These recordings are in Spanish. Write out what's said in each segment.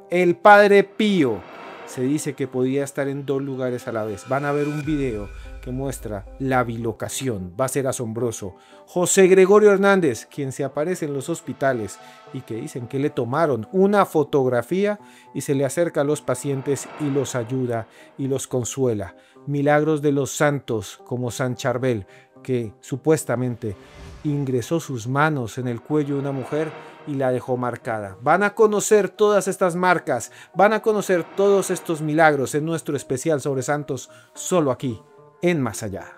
El Padre Pío se dice que podía estar en 2 lugares a la vez. Van a ver un video que muestra la bilocación. Va a ser asombroso. José Gregorio Hernández, quien se aparece en los hospitales y que dicen que le tomaron una fotografía y se le acerca a los pacientes y los ayuda y los consuela. Milagros de los santos como San Charbel, que supuestamente ingresó sus manos en el cuello de una mujer y la dejó marcada. Van a conocer todas estas marcas, van a conocer todos estos milagros en nuestro especial sobre santos, solo aquí, en Más Allá.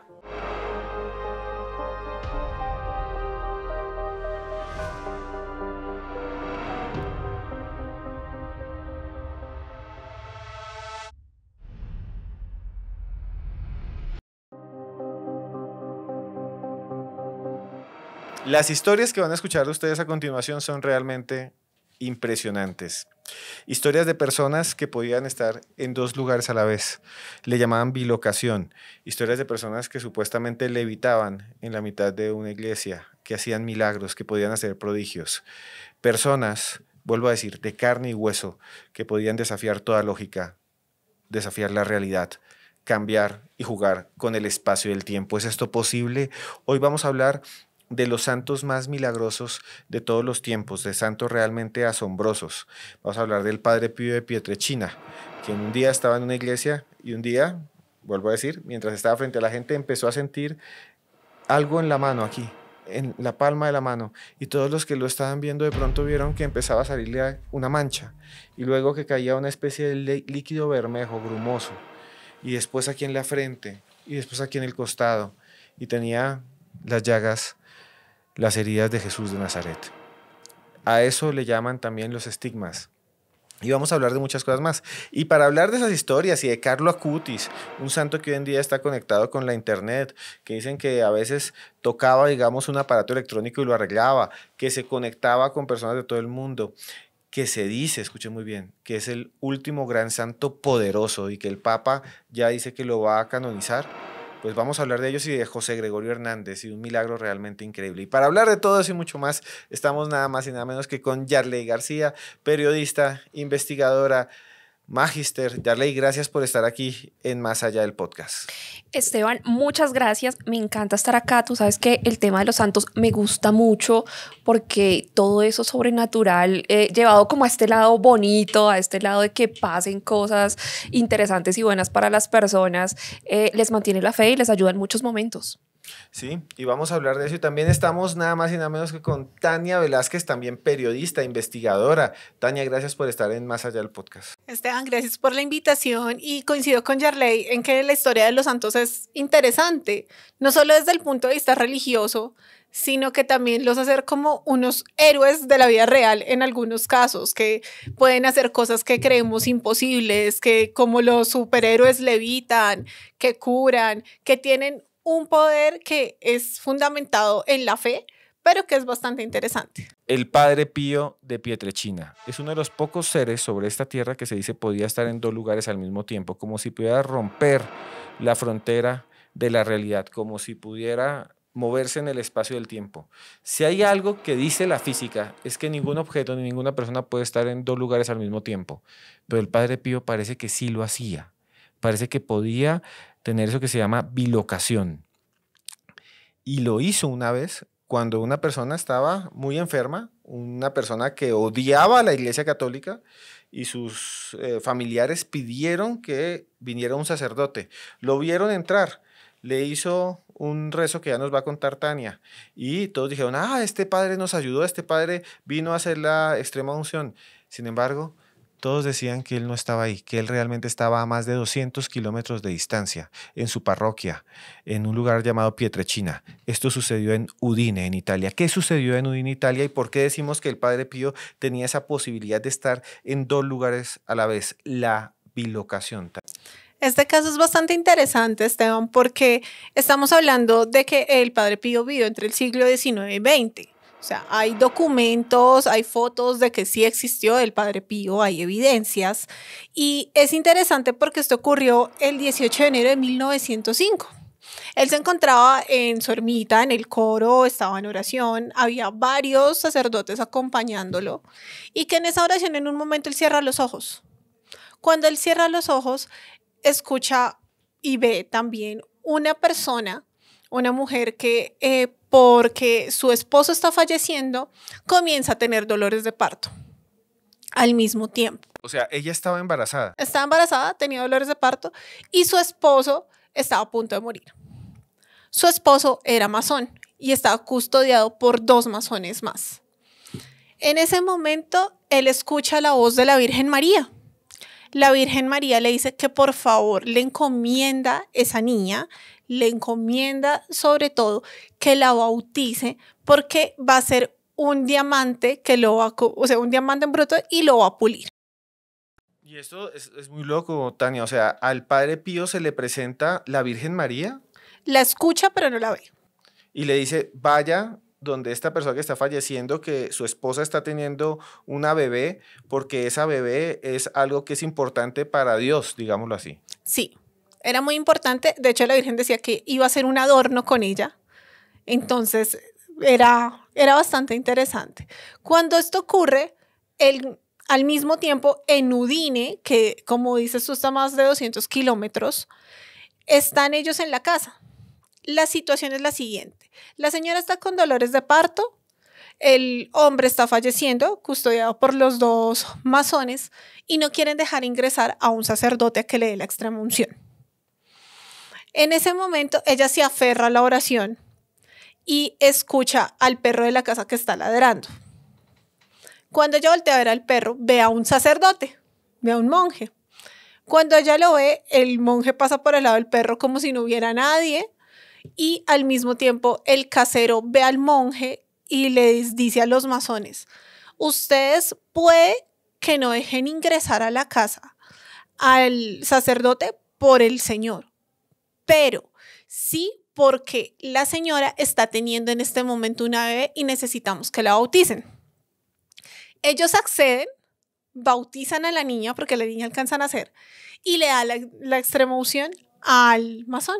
Las historias que van a escuchar ustedes a continuación son realmente impresionantes. Historias de personas que podían estar en 2 lugares a la vez. Le llamaban bilocación. Historias de personas que supuestamente levitaban en la mitad de una iglesia, que hacían milagros, que podían hacer prodigios. Personas, vuelvo a decir, de carne y hueso, que podían desafiar toda lógica, desafiar la realidad, cambiar y jugar con el espacio y el tiempo. ¿Es esto posible? Hoy vamos a hablar de los santos más milagrosos de todos los tiempos, de santos realmente asombrosos. Vamos a hablar del Padre Pío de Pietrelcina, que un día estaba en una iglesia y un día, vuelvo a decir, mientras estaba frente a la gente, empezó a sentir algo en la mano aquí, en la palma de la mano, y todos los que lo estaban viendo de pronto vieron que empezaba a salirle una mancha, y luego que caía una especie de líquido bermejo, grumoso, y después aquí en la frente, y después aquí en el costado, y tenía las llagas, las heridas de Jesús de Nazaret. A eso le llaman también los estigmas. Y vamos a hablar de muchas cosas más. Y para hablar de esas historias y de Carlo Acutis, un santo que hoy en día está conectado con la internet, que dicen que a veces tocaba, digamos, un aparato electrónico y lo arreglaba, que se conectaba con personas de todo el mundo, que se dice, escuchen muy bien, que es el último gran santo poderoso y que el Papa ya dice que lo va a canonizar. Pues vamos a hablar de ellos y de José Gregorio Hernández y un milagro realmente increíble. Y para hablar de todo eso y mucho más, estamos nada más y nada menos que con Yarley García, periodista, investigadora, magíster. Yarley, gracias por estar aquí en Más Allá del Podcast. Esteban, muchas gracias. Me encanta estar acá. Tú sabes que el tema de los santos me gusta mucho porque todo eso sobrenatural, llevado como a este lado bonito, a este lado de que pasen cosas interesantes y buenas para las personas, les mantiene la fe y les ayuda en muchos momentos. Sí, y vamos a hablar de eso. Y también estamos nada más y nada menos que con Tania Velázquez, también periodista, investigadora. Tania, gracias por estar en Más Allá del Podcast. Esteban, gracias por la invitación y coincido con Yarley en que la historia de los santos es interesante, no solo desde el punto de vista religioso, sino que también los hacer como unos héroes de la vida real en algunos casos, que pueden hacer cosas que creemos imposibles, que como los superhéroes levitan, que curan, que tienen un poder que es fundamentado en la fe, pero que es bastante interesante. El Padre Pío de Pietrelcina es uno de los pocos seres sobre esta tierra que se dice podía estar en 2 lugares al mismo tiempo, como si pudiera romper la frontera de la realidad, como si pudiera moverse en el espacio del tiempo. Si hay algo que dice la física es que ningún objeto ni ninguna persona puede estar en 2 lugares al mismo tiempo, pero el Padre Pío parece que sí lo hacía, parece que podía tener eso que se llama bilocación. Y lo hizo una vez cuando una persona estaba muy enferma, una persona que odiaba a la Iglesia Católica y sus familiares pidieron que viniera un sacerdote. Lo vieron entrar, le hizo un rezo que ya nos va a contar Tania y todos dijeron, este padre nos ayudó, este padre vino a hacer la extrema unción. Sin embargo, todos decían que él no estaba ahí, que él realmente estaba a más de 200 kilómetros de distancia, en su parroquia, en un lugar llamado Pietrelcina. Esto sucedió en Udine, en Italia. ¿Qué sucedió en Udine, Italia? ¿Y por qué decimos que el Padre Pío tenía esa posibilidad de estar en 2 lugares a la vez? La bilocación. Este caso es bastante interesante, Esteban, porque estamos hablando de que el Padre Pío vivió entre el siglo XIX y XX. O sea, hay documentos, hay fotos de que sí existió el Padre Pío, hay evidencias. Y es interesante porque esto ocurrió el 18 de enero de 1905. Él se encontraba en su ermita, en el coro, estaba en oración, había varios sacerdotes acompañándolo y que en esa oración en un momento él cierra los ojos. Cuando él cierra los ojos, escucha y ve también una persona, una mujer que porque su esposo está falleciendo, comienza a tener dolores de parto al mismo tiempo. O sea, ella estaba embarazada. Estaba embarazada, tenía dolores de parto y su esposo estaba a punto de morir. Su esposo era masón y estaba custodiado por 2 masones más. En ese momento, él escucha la voz de la Virgen María. La Virgen María le dice que por favor le encomienda esa niña, le encomienda sobre todo que la bautice porque va a ser un diamante que lo va o sea, un diamante en bruto y lo va a pulir. Y esto es muy loco, Tania. O sea, al Padre Pío se le presenta la Virgen María La escucha pero no la ve. y le dice, vaya donde esta persona que está falleciendo, que su esposa está teniendo una bebé, porque esa bebé es algo que es importante para Dios, digámoslo así. Sí, era muy importante. De hecho, la Virgen decía que iba a ser un adorno con ella. Entonces, era bastante interesante. Cuando esto ocurre, al mismo tiempo, en Udine, que como dices tú está a más de 200 kilómetros, están ellos en la casa. La situación es la siguiente. La señora está con dolores de parto, el hombre está falleciendo, custodiado por los 2 masones, y no quieren dejar ingresar a un sacerdote a que le dé la extremaunción. En ese momento, ella se aferra a la oración y escucha al perro de la casa que está ladrando. Cuando ella voltea a ver al perro, ve a un sacerdote, ve a un monje. Cuando ella lo ve, el monje pasa por el lado del perro como si no hubiera nadie y al mismo tiempo el casero ve al monje y les dice a los masones, ustedes puede que no dejen ingresar a la casa al sacerdote por el Señor, pero sí porque la señora está teniendo en este momento una bebé y necesitamos que la bauticen. Ellos acceden, bautizan a la niña porque la niña alcanza a nacer y le da la extremaunción al masón.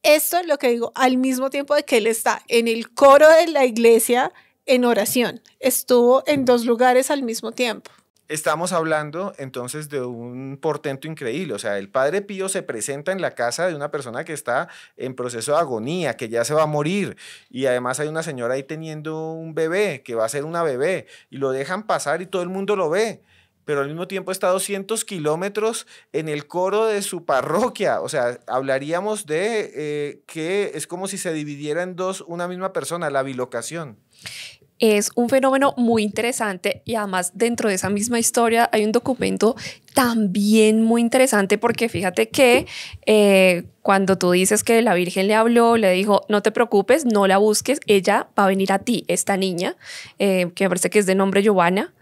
Esto es lo que digo, al mismo tiempo de que él está en el coro de la iglesia en oración. Estuvo en 2 lugares al mismo tiempo. Estamos hablando entonces de un portento increíble. O sea, el Padre Pío se presenta en la casa de una persona que está en proceso de agonía, que ya se va a morir. Y además hay una señora ahí teniendo un bebé, que va a ser una bebé. Y lo dejan pasar y todo el mundo lo ve. Pero al mismo tiempo está a 200 kilómetros en el coro de su parroquia. O sea, hablaríamos de que es como si se dividiera en 2 una misma persona, la bilocación. Es un fenómeno muy interesante y además dentro de esa misma historia hay un documento también muy interesante porque fíjate que cuando tú dices que la Virgen le habló, le dijo, no te preocupes, no la busques, ella va a venir a ti, esta niña, que me parece que es de nombre Giovanna.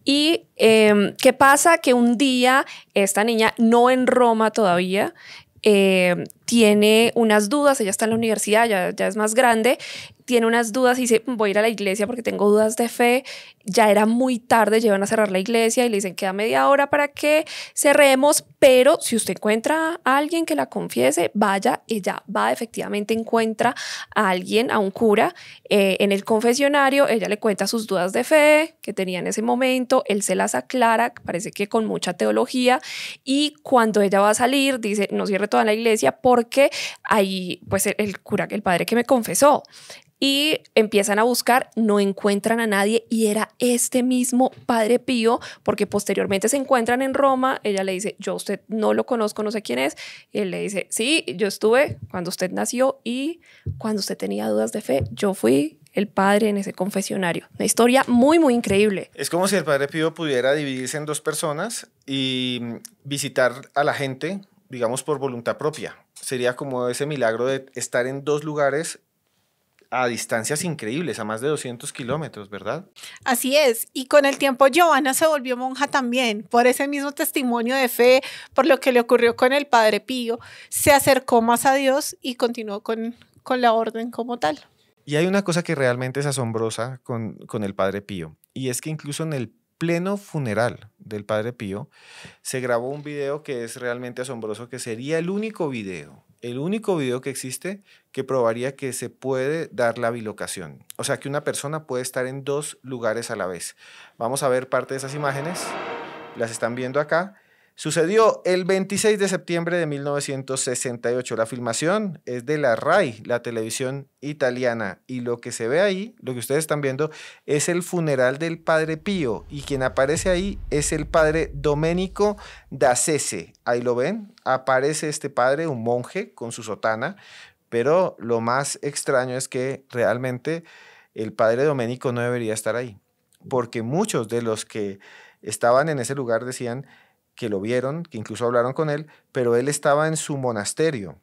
Y ¿qué pasa? Que un día esta niña, no en Roma todavía, tiene unas dudas, ella está en la universidad, ya es más grande, tiene unas dudas y dice, voy a ir a la iglesia porque tengo dudas de fe. Ya era muy tarde, llevan a cerrar la iglesia y le dicen, queda media hora para que cerremos, pero si usted encuentra a alguien que la confiese, vaya. Ella va, efectivamente encuentra a alguien, a un cura, en el confesionario. Ella le cuenta sus dudas de fe que tenía en ese momento, él se las aclara, parece que con mucha teología, y cuando ella va a salir, dice, no cierre toda la iglesia porque ahí, pues el cura, el padre que me confesó. Y empiezan a buscar, no encuentran a nadie y era este mismo Padre Pío, porque posteriormente se encuentran en Roma. Ella le dice, yo a usted no lo conozco, no sé quién es. Y él le dice, sí, yo estuve cuando usted nació y cuando usted tenía dudas de fe, yo fui el padre en ese confesionario. Una historia muy, muy increíble. Es como si el Padre Pío pudiera dividirse en 2 personas y visitar a la gente, digamos, por voluntad propia. Sería como ese milagro de estar en 2 lugares a distancias increíbles, a más de 200 kilómetros, ¿verdad? Así es, y con el tiempo Giovanna se volvió monja también, por ese mismo testimonio de fe, por lo que le ocurrió con el Padre Pío, se acercó más a Dios y continuó con la orden como tal. Y hay una cosa que realmente es asombrosa con el Padre Pío, y es que incluso en el pleno funeral del Padre Pío se grabó un video que es realmente asombroso, que sería el único video el único video que existe que probaría que se puede dar la bilocación. O sea, que una persona puede estar en dos lugares a la vez. Vamos a ver parte de esas imágenes. Las están viendo acá. Sucedió el 26 de septiembre de 1968. La filmación es de la RAI, la televisión italiana. Y lo que se ve ahí, lo que ustedes están viendo, es el funeral del padre Pío. Y quien aparece ahí es el padre Domenico d'Assese. Ahí lo ven, aparece este padre, un monje con su sotana. Pero lo más extraño es que realmente el padre Domenico no debería estar ahí. Porque muchos de los que estaban en ese lugar decían que lo vieron, que incluso hablaron con él, pero él estaba en su monasterio,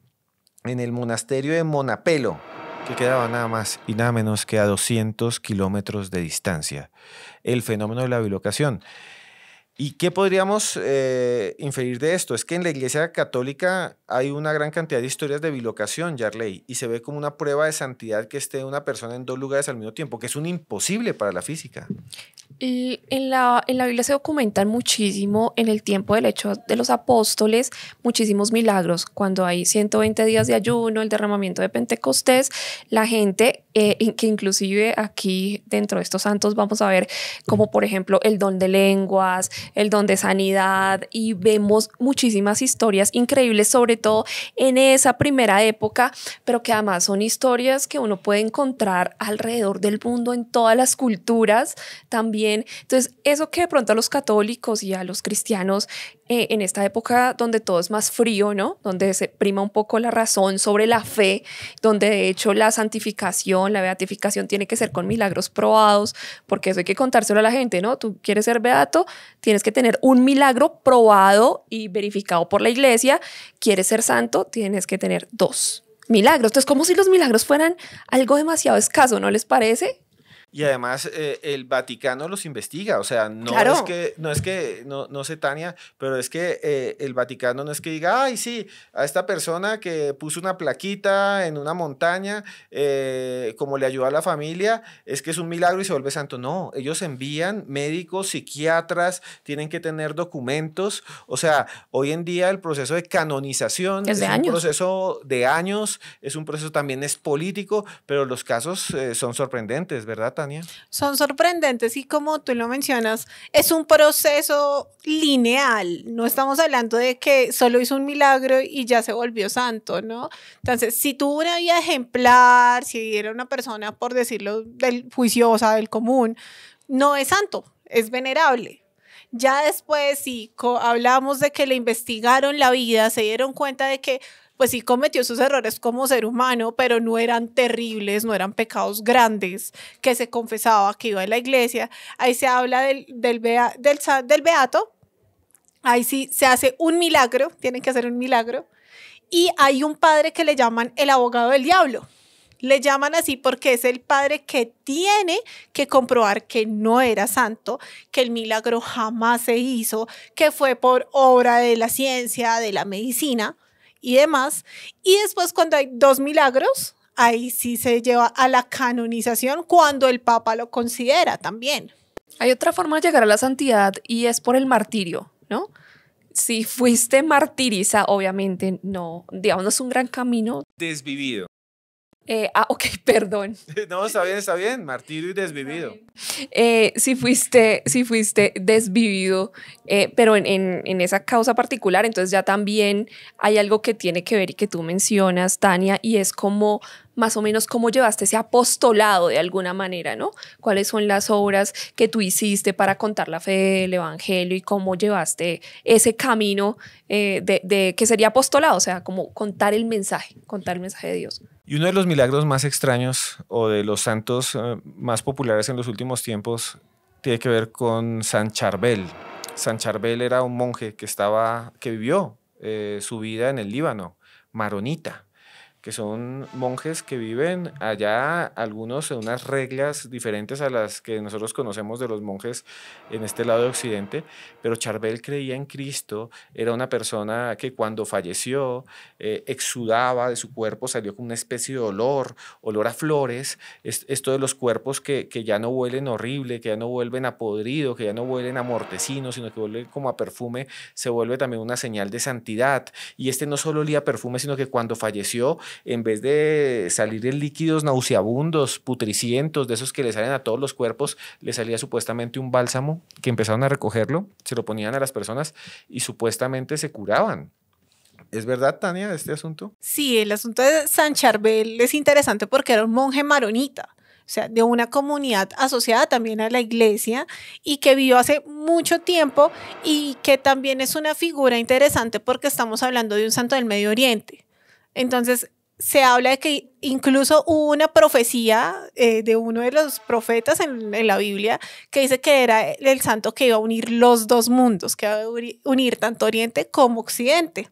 en el monasterio de Monapelo, que quedaba nada más y nada menos que a 200 kilómetros de distancia. El fenómeno de la bilocación. ¿Y qué podríamos inferir de esto? Es que en la Iglesia Católica hay una gran cantidad de historias de bilocación, Yarley, y se ve como una prueba de santidad que esté una persona en dos lugares al mismo tiempo, que es un imposible para la física. Y en la Biblia se documentan muchísimo en el tiempo del hecho de los apóstoles, muchísimos milagros. Cuando hay 120 días de ayuno, el derramamiento de Pentecostés, la gente, que inclusive aquí dentro de estos santos vamos a ver como por ejemplo el don de lenguas, el don de sanidad, y vemos muchísimas historias increíbles, sobre todo en esa primera época, pero que además son historias que uno puede encontrar alrededor del mundo en todas las culturas también. Entonces, eso que de pronto a los católicos y a los cristianos en esta época donde todo es más frío, ¿no? Donde se prima un poco la razón sobre la fe, donde de hecho la santificación, la beatificación tiene que ser con milagros probados, porque eso hay que contárselo a la gente, ¿no? Tú quieres ser beato, tienes que tener un milagro probado y verificado por la iglesia. Quieres ser santo, tienes que tener 2 milagros. Entonces, como si los milagros fueran algo demasiado escaso, ¿no les parece? Y además el Vaticano los investiga, o sea, Claro. no sé, Tania, pero es que el Vaticano no es que diga, ay, sí, a esta persona que puso una plaquita en una montaña, como le ayudó a la familia, es que es un milagro y se vuelve santo. No, ellos envían médicos, psiquiatras, tienen que tener documentos, o sea, hoy en día el proceso de canonización Es de un años. proceso de años, es un proceso también es político, pero los casos son sorprendentes, ¿verdad, Tania? Son sorprendentes y como tú lo mencionas, es un proceso lineal. No estamos hablando de que solo hizo un milagro y ya se volvió santo, ¿no? Entonces, si tuvo una vida ejemplar, si era una persona, por decirlo, juiciosa, del común, no es santo, es venerable. Ya después, si hablamos de que le investigaron la vida, se dieron cuenta de que pues sí cometió sus errores como ser humano, pero no eran terribles, no eran pecados grandes, que se confesaba, que iba a la iglesia. Ahí se habla del beato, ahí sí se hace un milagro, tienen que hacer un milagro, y hay un padre que le llaman el abogado del diablo. Le llaman así porque es el padre que tiene que comprobar que no era santo, que el milagro jamás se hizo, que fue por obra de la ciencia, de la medicina y demás. Y después cuando hay 2 milagros, ahí sí se lleva a la canonización cuando el Papa lo considera también. Hay otra forma de llegar a la santidad y es por el martirio, ¿no? Si fuiste martirizado, obviamente no, digamos, no es un gran camino. Desvivido. Ok, perdón. No, está bien, martirio y desvivido. Si fuiste desvivido, pero en esa causa particular, entonces ya también hay algo que tiene que ver y que tú mencionas, Tania, y es como más o menos cómo llevaste ese apostolado de alguna manera, ¿no? ¿Cuáles son las obras que tú hiciste para contar la fe del evangelio y cómo llevaste ese camino de que sería apostolado? O sea, como contar el mensaje de Dios. Y uno de los milagros más extraños o de los santos más populares en los últimos tiempos tiene que ver con San Charbel. San Charbel era un monje que vivió su vida en el Líbano, maronita, que son monjes que viven allá, algunos en unas reglas diferentes a las que nosotros conocemos de los monjes en este lado de Occidente, pero Charbel creía en Cristo, era una persona que cuando falleció exudaba de su cuerpo, salió con una especie de olor a flores, esto de los cuerpos que ya no huelen horrible, que ya no vuelven a podrido, que ya no huelen a mortecino, sino que vuelven como a perfume, se vuelve también una señal de santidad. Y este no solo olía a perfume, sino que cuando falleció, en vez de salir en líquidos nauseabundos, putricientos, de esos que le salen a todos los cuerpos, le salía supuestamente un bálsamo que empezaron a recogerlo, se lo ponían a las personas y supuestamente se curaban. ¿Es verdad, Tania, este asunto? Sí, el asunto de San Charbel es interesante porque era un monje maronita, o sea, de una comunidad asociada también a la iglesia y que vivió hace mucho tiempo y que también es una figura interesante porque estamos hablando de un santo del Medio Oriente. Entonces, se habla de que incluso hubo una profecía de uno de los profetas en la Biblia que dice que era el santo que iba a unir los dos mundos, que iba a unir tanto Oriente como Occidente.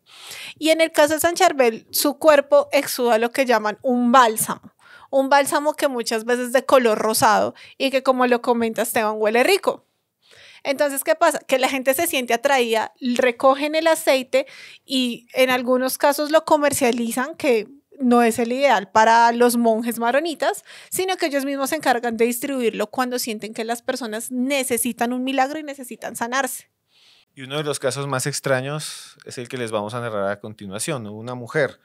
Y en el caso de San Charbel, su cuerpo exuda lo que llaman un bálsamo que muchas veces es de color rosado y que, como lo comenta Esteban, huele rico. Entonces, ¿qué pasa? Que la gente se siente atraída, recogen el aceite y en algunos casos lo comercializan, que no es el ideal para los monjes maronitas, sino que ellos mismos se encargan de distribuirlo cuando sienten que las personas necesitan un milagro y necesitan sanarse. Y uno de los casos más extraños es el que les vamos a narrar a continuación, ¿no? Una mujer,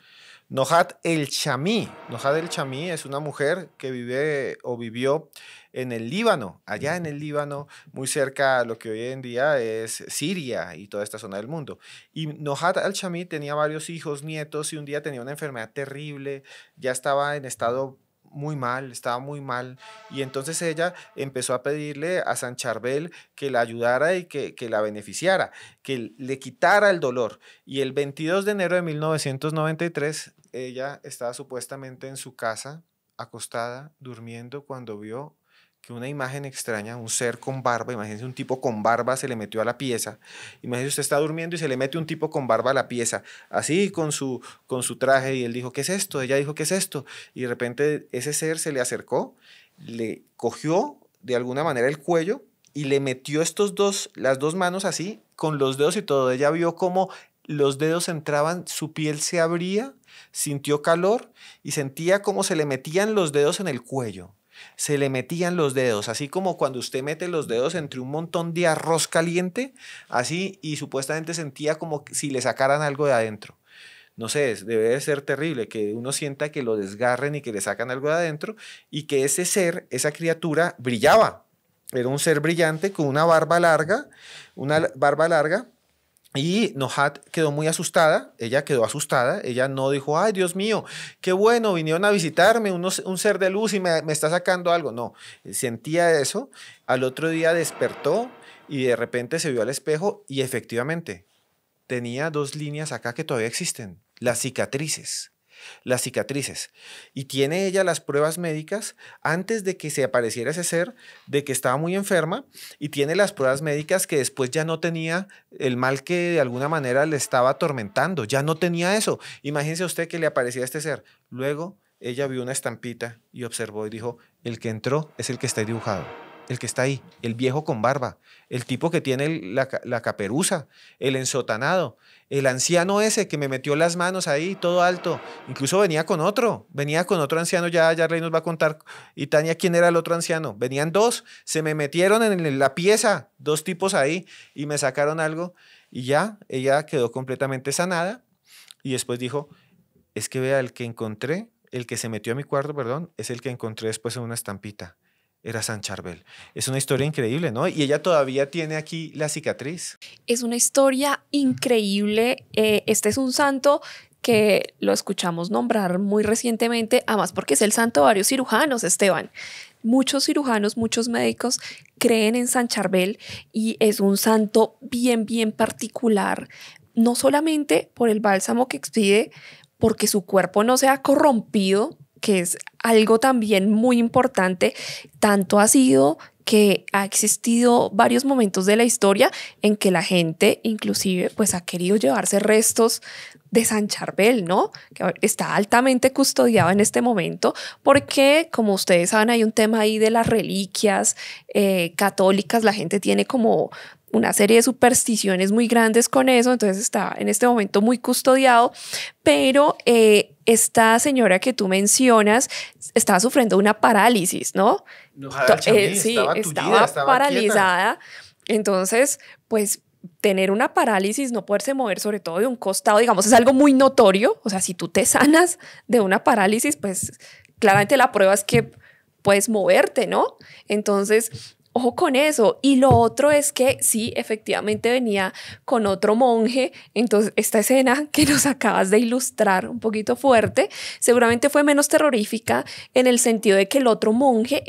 Nohat el-Chamí. Nohat el-Chamí es una mujer que vive o vivió en el Líbano, allá en el Líbano, muy cerca a lo que hoy en día es Siria y toda esta zona del mundo. Y Nohat al-Chamí tenía varios hijos, nietos, y un día tenía una enfermedad terrible, ya estaba en estado muy mal, estaba muy mal, y entonces ella empezó a pedirle a San Charbel que la ayudara y que la beneficiara, que le quitara el dolor. Y el 22 de enero de 1993, ella estaba supuestamente en su casa, acostada, durmiendo, cuando vio que una imagen extraña, un ser con barba, imagínense un tipo con barba se le metió a la pieza, imagínense usted está durmiendo y se le mete un tipo con barba a la pieza, así con su traje, y él dijo, ¿qué es esto? Ella dijo, ¿qué es esto? Y de repente ese ser se le acercó, le cogió de alguna manera el cuello y le metió las dos manos así, con los dedos y todo. Ella vio cómo los dedos entraban, su piel se abría, sintió calor y sentía como se le metían los dedos en el cuello. Se le metían los dedos, así como cuando usted mete los dedos entre un montón de arroz caliente, así, y supuestamente sentía como si le sacaran algo de adentro. No sé, debe de ser terrible que uno sienta que lo desgarren y que le sacan algo de adentro, y que ese ser, esa criatura, brillaba. Era un ser brillante con una barba larga, y Nohat quedó muy asustada, ella quedó asustada, ella no dijo, ay, Dios mío, qué bueno, vinieron a visitarme, un ser de luz y me está sacando algo. No, sentía eso, al otro día despertó y de repente se vio al espejo y efectivamente tenía dos líneas acá que todavía existen, las cicatrices. Y tiene ella las pruebas médicas antes de que se apareciera ese ser, de que estaba muy enferma, y tiene las pruebas médicas que después ya no tenía el mal que de alguna manera le estaba atormentando, ya no tenía eso. Imagínese usted que le aparecía este ser. Luego ella vio una estampita y observó y dijo, el que entró es el que está dibujado. El que está ahí, el viejo con barba, el tipo que tiene la caperuza, el ensotanado, el anciano ese que me metió las manos ahí, todo alto. Incluso venía con otro anciano, ya Rey nos va a contar. Y Tania, ¿quién era el otro anciano? Venían dos, se me metieron en la pieza, dos tipos ahí, y me sacaron algo. Y ya, ella quedó completamente sanada. Y después dijo, es que vea, el que se metió a mi cuarto, perdón, es el que encontré después en una estampita. Era San Charbel. Es una historia increíble, ¿no? Y ella todavía tiene aquí la cicatriz. Es una historia increíble. Este es un santo que lo escuchamos nombrar muy recientemente, además porque es el santo de varios cirujanos, Esteban. Muchos cirujanos, muchos médicos creen en San Charbel y es un santo bien, bien particular, no solamente por el bálsamo que expide, porque su cuerpo no se ha corrompido, que es algo también muy importante. Tanto ha sido que ha existido varios momentos de la historia en que la gente inclusive pues ha querido llevarse restos de San Charbel, ¿no? Que está altamente custodiado en este momento porque, como ustedes saben, hay un tema ahí de las reliquias católicas, la gente tiene como una serie de supersticiones muy grandes con eso, entonces está en este momento muy custodiado, pero esta señora que tú mencionas estaba sufriendo una parálisis, ¿no? Sí, estaba paralizada, quieta. entonces, pues tener una parálisis, no poderse mover, sobre todo de un costado, digamos, es algo muy notorio. O sea, si tú te sanas de una parálisis, pues claramente la prueba es que puedes moverte, ¿no? Entonces, ojo con eso. Y lo otro es que sí, efectivamente venía con otro monje. Entonces, esta escena que nos acabas de ilustrar, un poquito fuerte, seguramente fue menos terrorífica en el sentido de que el otro monje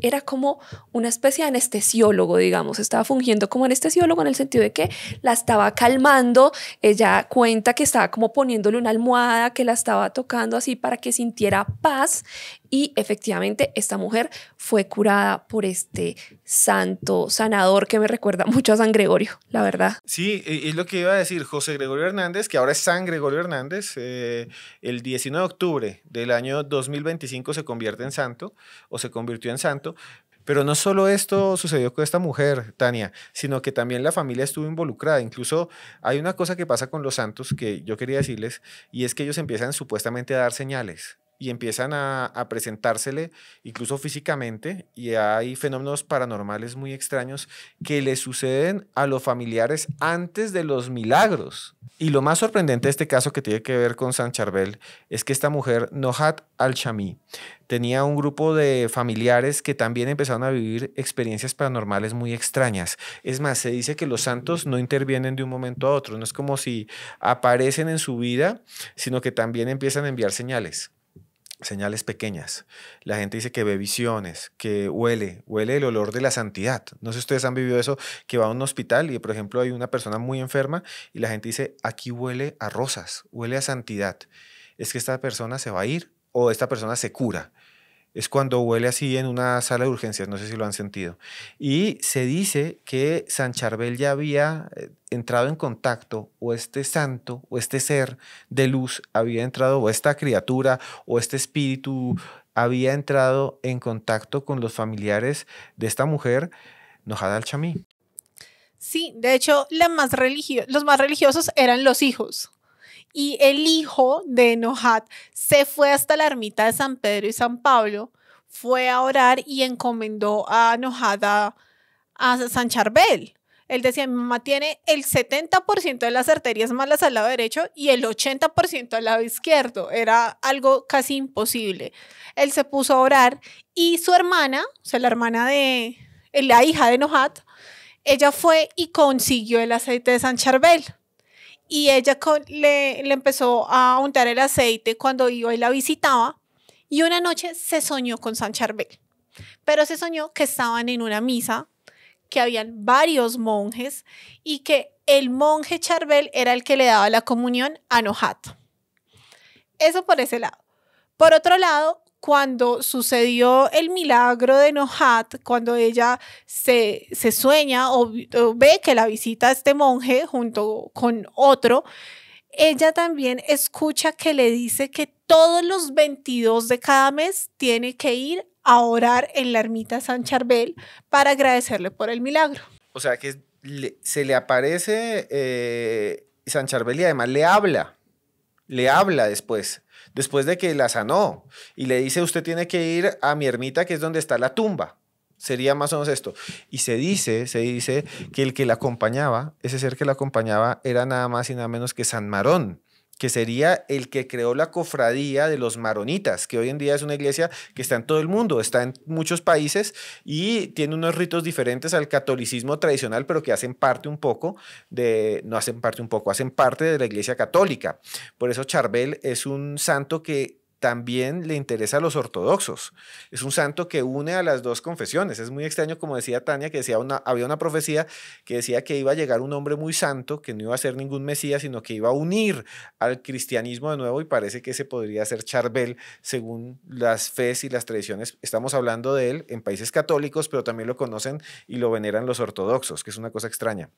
era como una especie de anestesiólogo, digamos, estaba fungiendo como anestesiólogo en el sentido de que la estaba calmando. Ella cuenta que estaba como poniéndole una almohada, que la estaba tocando así para que sintiera paz. Y efectivamente esta mujer fue curada por este santo sanador que me recuerda mucho a San Gregorio, la verdad. Sí, es lo que iba a decir. José Gregorio Hernández, que ahora es San Gregorio Hernández, el 19 de octubre del año 2025 se convierte en santo, o se convirtió en santo. Pero no solo esto sucedió con esta mujer, Tania, sino que también la familia estuvo involucrada. Incluso hay una cosa que pasa con los santos que yo quería decirles, y es que ellos empiezan supuestamente a dar señales y empiezan a presentársele incluso físicamente, y hay fenómenos paranormales muy extraños que le suceden a los familiares antes de los milagros. Y lo más sorprendente de este caso, que tiene que ver con San Charbel, es que esta mujer, Nohat al-Shami, tenía un grupo de familiares que también empezaron a vivir experiencias paranormales muy extrañas. Es más, se dice que los santos no intervienen de un momento a otro, no es como si aparecen en su vida, sino que también empiezan a enviar señales pequeñas. La gente dice que ve visiones, que huele el olor de la santidad. No sé si ustedes han vivido eso, que va a un hospital y, por ejemplo, hay una persona muy enferma y la gente dice, aquí huele a rosas, huele a santidad. Es que esta persona se va a ir o esta persona se cura. Es cuando huele así en una sala de urgencias, no sé si lo han sentido. Y se dice que San Charbel ya había entrado en contacto, o este santo, o este ser de luz había entrado, o esta criatura, o este espíritu había entrado en contacto con los familiares de esta mujer, Nojada al-Chamí. Sí, de hecho, los más religiosos eran los hijos. Y el hijo de Nohat se fue hasta la ermita de San Pedro y San Pablo, fue a orar y encomendó a Nohat a San Charbel. Él decía, mi mamá tiene el 70% de las arterias malas al lado derecho y el 80% al lado izquierdo. Era algo casi imposible. Él se puso a orar y su hermana, o sea, la hija de Nohat, ella fue y consiguió el aceite de San Charbel. Y ella le empezó a untar el aceite cuando iba y la visitaba. Y una noche se soñó con San Charbel. Pero se soñó que estaban en una misa, que habían varios monjes y que el monje Charbel era el que le daba la comunión a Nohat. Eso por ese lado. Por otro lado, cuando sucedió el milagro de Nohat, cuando ella se sueña o ve que la visita este monje junto con otro, ella también escucha que le dice que todos los 22 de cada mes tiene que ir a orar en la ermita San Charbel para agradecerle por el milagro. O sea que se le aparece San Charbel y además le habla después de que la sanó, y le dice, usted tiene que ir a mi ermita, que es donde está la tumba. Sería más o menos esto. Y se dice que el que la acompañaba, ese ser que la acompañaba, era nada más y nada menos que San Marón, que sería el que creó la cofradía de los maronitas, que hoy en día es una iglesia que está en todo el mundo, está en muchos países y tiene unos ritos diferentes al catolicismo tradicional, pero que hacen parte hacen parte de la iglesia católica. Por eso Charbel es un santo que también le interesa a los ortodoxos. Es un santo que une a las dos confesiones. Es muy extraño, como decía Tania, que decía había una profecía que decía que iba a llegar un hombre muy santo, que no iba a ser ningún mesías, sino que iba a unir al cristianismo de nuevo, y parece que ese podría ser Charbel, según las fes y las tradiciones. Estamos hablando de él en países católicos, pero también lo conocen y lo veneran los ortodoxos, que es una cosa extraña.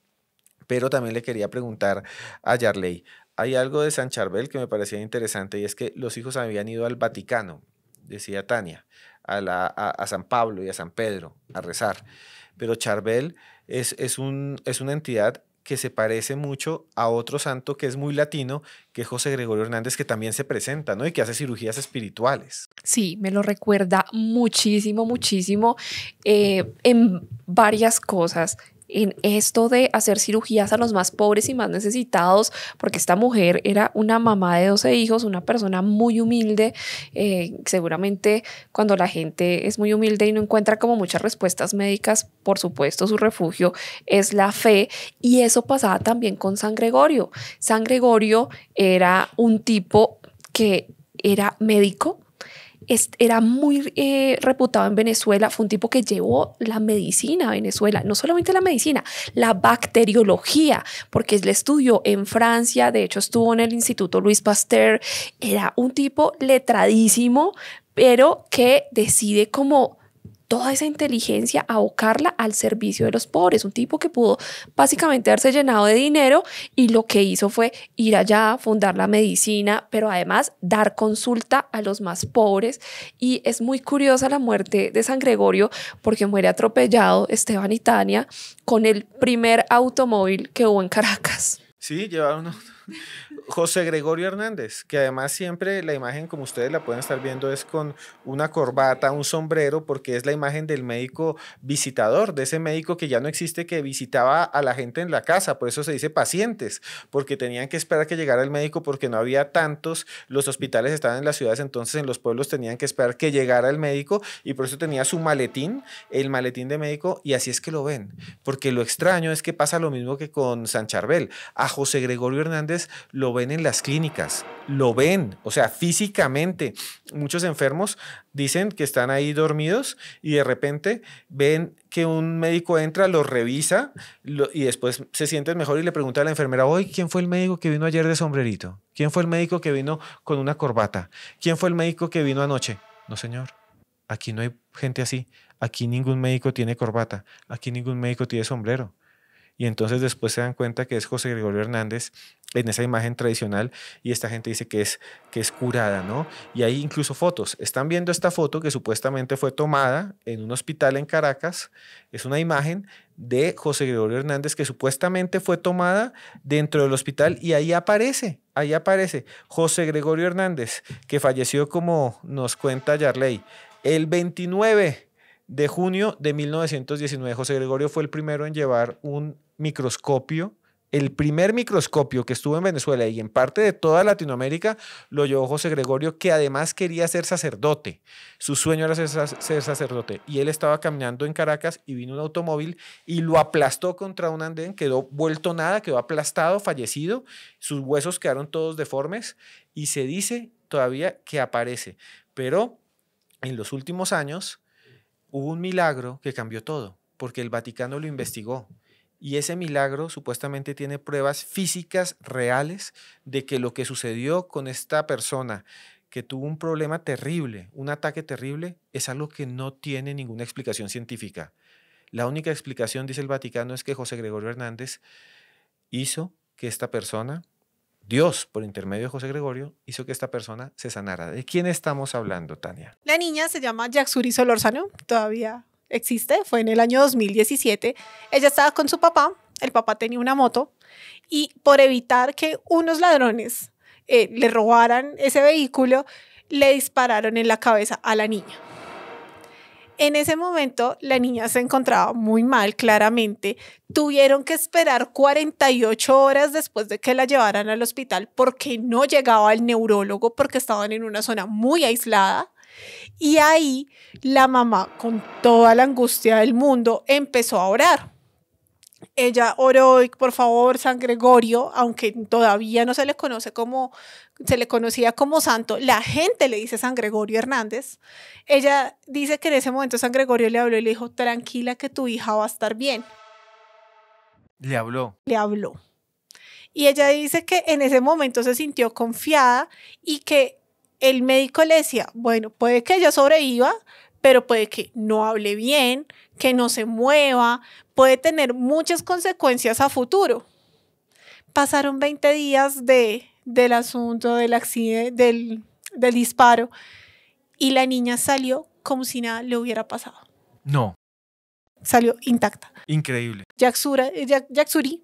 Pero también le quería preguntar a Yarley, hay algo de San Charbel que me parecía interesante, y es que los hijos habían ido al Vaticano, decía Tania, a San Pablo y a San Pedro a rezar. Pero Charbel es una entidad que se parece mucho a otro santo que es muy latino, que es José Gregorio Hernández, que también se presenta, ¿no? Y que hace cirugías espirituales. Sí, me lo recuerda muchísimo, muchísimo en varias cosas. En esto de hacer cirugías a los más pobres y más necesitados, porque esta mujer era una mamá de 12 hijos, una persona muy humilde. Seguramente cuando la gente es muy humilde y no encuentra como muchas respuestas médicas, por supuesto su refugio es la fe, y eso pasaba también con San Gregorio. San Gregorio era un tipo que era médico. Era muy reputado en Venezuela, fue un tipo que llevó la medicina a Venezuela, no solamente la medicina, la bacteriología, porque él estudió en Francia, de hecho estuvo en el Instituto Louis Pasteur. Era un tipo letradísimo, pero que decide como toda esa inteligencia abocarla al servicio de los pobres. Un tipo que pudo básicamente haberse llenado de dinero, y lo que hizo fue ir allá, fundar la medicina, pero además dar consulta a los más pobres. Y es muy curiosa la muerte de San Gregorio, porque muere atropellado, Esteban y Tania, con el primer automóvil que hubo en Caracas. Sí, llevaba uno. José Gregorio Hernández, que además siempre la imagen, como ustedes la pueden estar viendo, es con una corbata, un sombrero, porque es la imagen del médico visitador, de ese médico que ya no existe, que visitaba a la gente en la casa. Por eso se dice pacientes, porque tenían que esperar que llegara el médico, porque no había tantos, los hospitales estaban en las ciudades, entonces en los pueblos tenían que esperar que llegara el médico, y por eso tenía su maletín, el maletín de médico, y así es que lo ven. Porque lo extraño es que pasa lo mismo que con San Charbel. A José Gregorio Hernández lo ven en las clínicas, lo ven, o sea, físicamente. Muchos enfermos dicen que están ahí dormidos y de repente ven que un médico entra, los revisa y después se sienten mejor y le pregunta a la enfermera: hoy, ¿quién fue el médico que vino ayer de sombrerito? ¿Quién fue el médico que vino con una corbata? ¿Quién fue el médico que vino anoche? No, señor, aquí no hay gente así, aquí ningún médico tiene corbata, aquí ningún médico tiene sombrero. Y entonces después se dan cuenta que es José Gregorio Hernández en esa imagen tradicional, y esta gente dice que es curada, ¿no? Y hay incluso fotos. Están viendo esta foto que supuestamente fue tomada en un hospital en Caracas. Es una imagen de José Gregorio Hernández que supuestamente fue tomada dentro del hospital, y ahí aparece José Gregorio Hernández, que falleció, como nos cuenta Yarley, el 29 de junio de 1919. José Gregorio fue el primero en llevar un microscopio. El primer microscopio que estuvo en Venezuela y en parte de toda Latinoamérica lo llevó José Gregorio, que además quería ser sacerdote. Su sueño era ser sacerdote. Y él estaba caminando en Caracas y vino un automóvil y lo aplastó contra un andén, quedó vuelto nada, quedó aplastado, fallecido. Sus huesos quedaron todos deformes y se dice todavía que aparece. Pero en los últimos años hubo un milagro que cambió todo, porque el Vaticano lo investigó. Y ese milagro supuestamente tiene pruebas físicas reales de que lo que sucedió con esta persona, que tuvo un problema terrible, un ataque terrible, es algo que no tiene ninguna explicación científica. La única explicación, dice el Vaticano, es que José Gregorio Hernández hizo que esta persona, Dios, por intermedio de José Gregorio, hizo que esta persona se sanara. ¿De quién estamos hablando, Tania? La niña se llama Yaxuri Solórzano, todavía existe, fue en el año 2017. Ella estaba con su papá, el papá tenía una moto, y por evitar que unos ladrones le robaran ese vehículo, le dispararon en la cabeza a la niña. En ese momento la niña se encontraba muy mal, claramente. Tuvieron que esperar 48 horas después de que la llevaran al hospital, porque no llegaba el neurólogo, porque estaban en una zona muy aislada. Y ahí la mamá, con toda la angustia del mundo, empezó a orar. Ella oró, y por favor, San Gregorio, aunque todavía no se le conoce como, se le conocía como santo, la gente le dice San Gregorio Hernández. Ella dice que en ese momento San Gregorio le habló y le dijo, tranquila que tu hija va a estar bien. Le habló. Le habló. Y ella dice que en ese momento se sintió confiada y que el médico le decía, bueno, puede que ella sobreviva, pero puede que no hable bien, que no se mueva, puede tener muchas consecuencias a futuro. Pasaron 20 días del asunto, del accidente, del disparo, y la niña salió como si nada le hubiera pasado. No. Salió intacta. Increíble. Yatsuri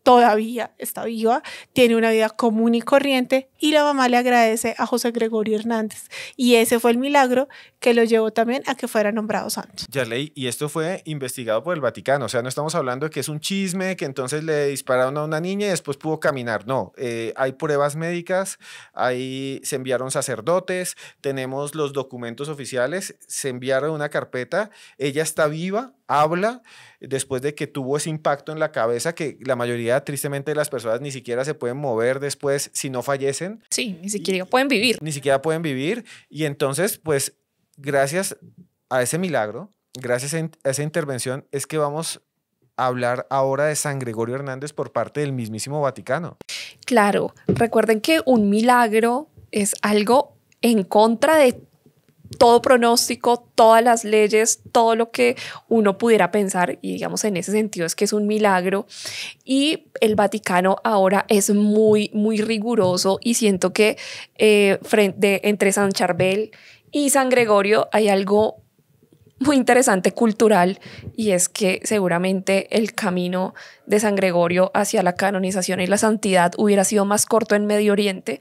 todavía está viva, tiene una vida común y corriente y la mamá le agradece a José Gregorio Hernández. Y ese fue el milagro que lo llevó también a que fuera nombrado santo. Yarley, y esto fue investigado por el Vaticano, o sea, no estamos hablando de que es un chisme, que entonces le dispararon a una niña y después pudo caminar, no, hay pruebas médicas, se enviaron sacerdotes, tenemos los documentos oficiales, se enviaron una carpeta, ella está viva, habla, después de que tuvo ese impacto en la cabeza, que la mayoría, tristemente, de las personas ni siquiera se pueden mover después si no fallecen. Sí, ni siquiera pueden vivir. Ni siquiera pueden vivir, y entonces, pues, gracias a ese milagro, gracias a esa intervención, es que vamos a hablar ahora de San Gregorio Hernández por parte del mismísimo Vaticano. Claro, recuerden que un milagro es algo en contra de todo pronóstico, todas las leyes, todo lo que uno pudiera pensar, y digamos en ese sentido es que es un milagro. Y el Vaticano ahora es muy, muy riguroso, y siento que entre San Charbel y San Gregorio hay algo muy interesante cultural, y es que seguramente el camino de San Gregorio hacia la canonización y la santidad hubiera sido más corto en Medio Oriente,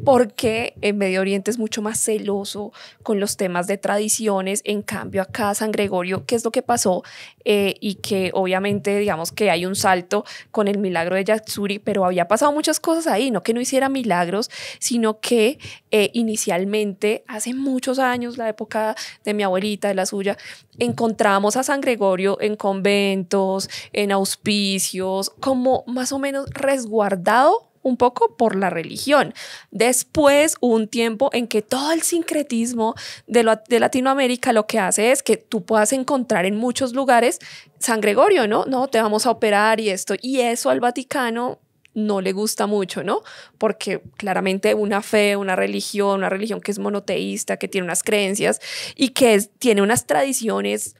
porque en Medio Oriente es mucho más celoso con los temas de tradiciones. En cambio acá San Gregorio, ¿qué es lo que pasó? Y que obviamente digamos que hay un salto con el milagro de Yatsuri, pero había pasado muchas cosas ahí, no que no hiciera milagros, sino que inicialmente, hace muchos años, la época de mi abuelita, de la suya, encontramos a San Gregorio en conventos, en auspicios, como más o menos resguardado un poco por la religión. Después, un tiempo en que todo el sincretismo de Latinoamérica lo que hace es que tú puedas encontrar en muchos lugares San Gregorio, ¿no? No, te vamos a operar y esto. Y eso al Vaticano no le gusta mucho, ¿no? Porque claramente una religión que es monoteísta, que tiene unas creencias y que tiene unas tradiciones,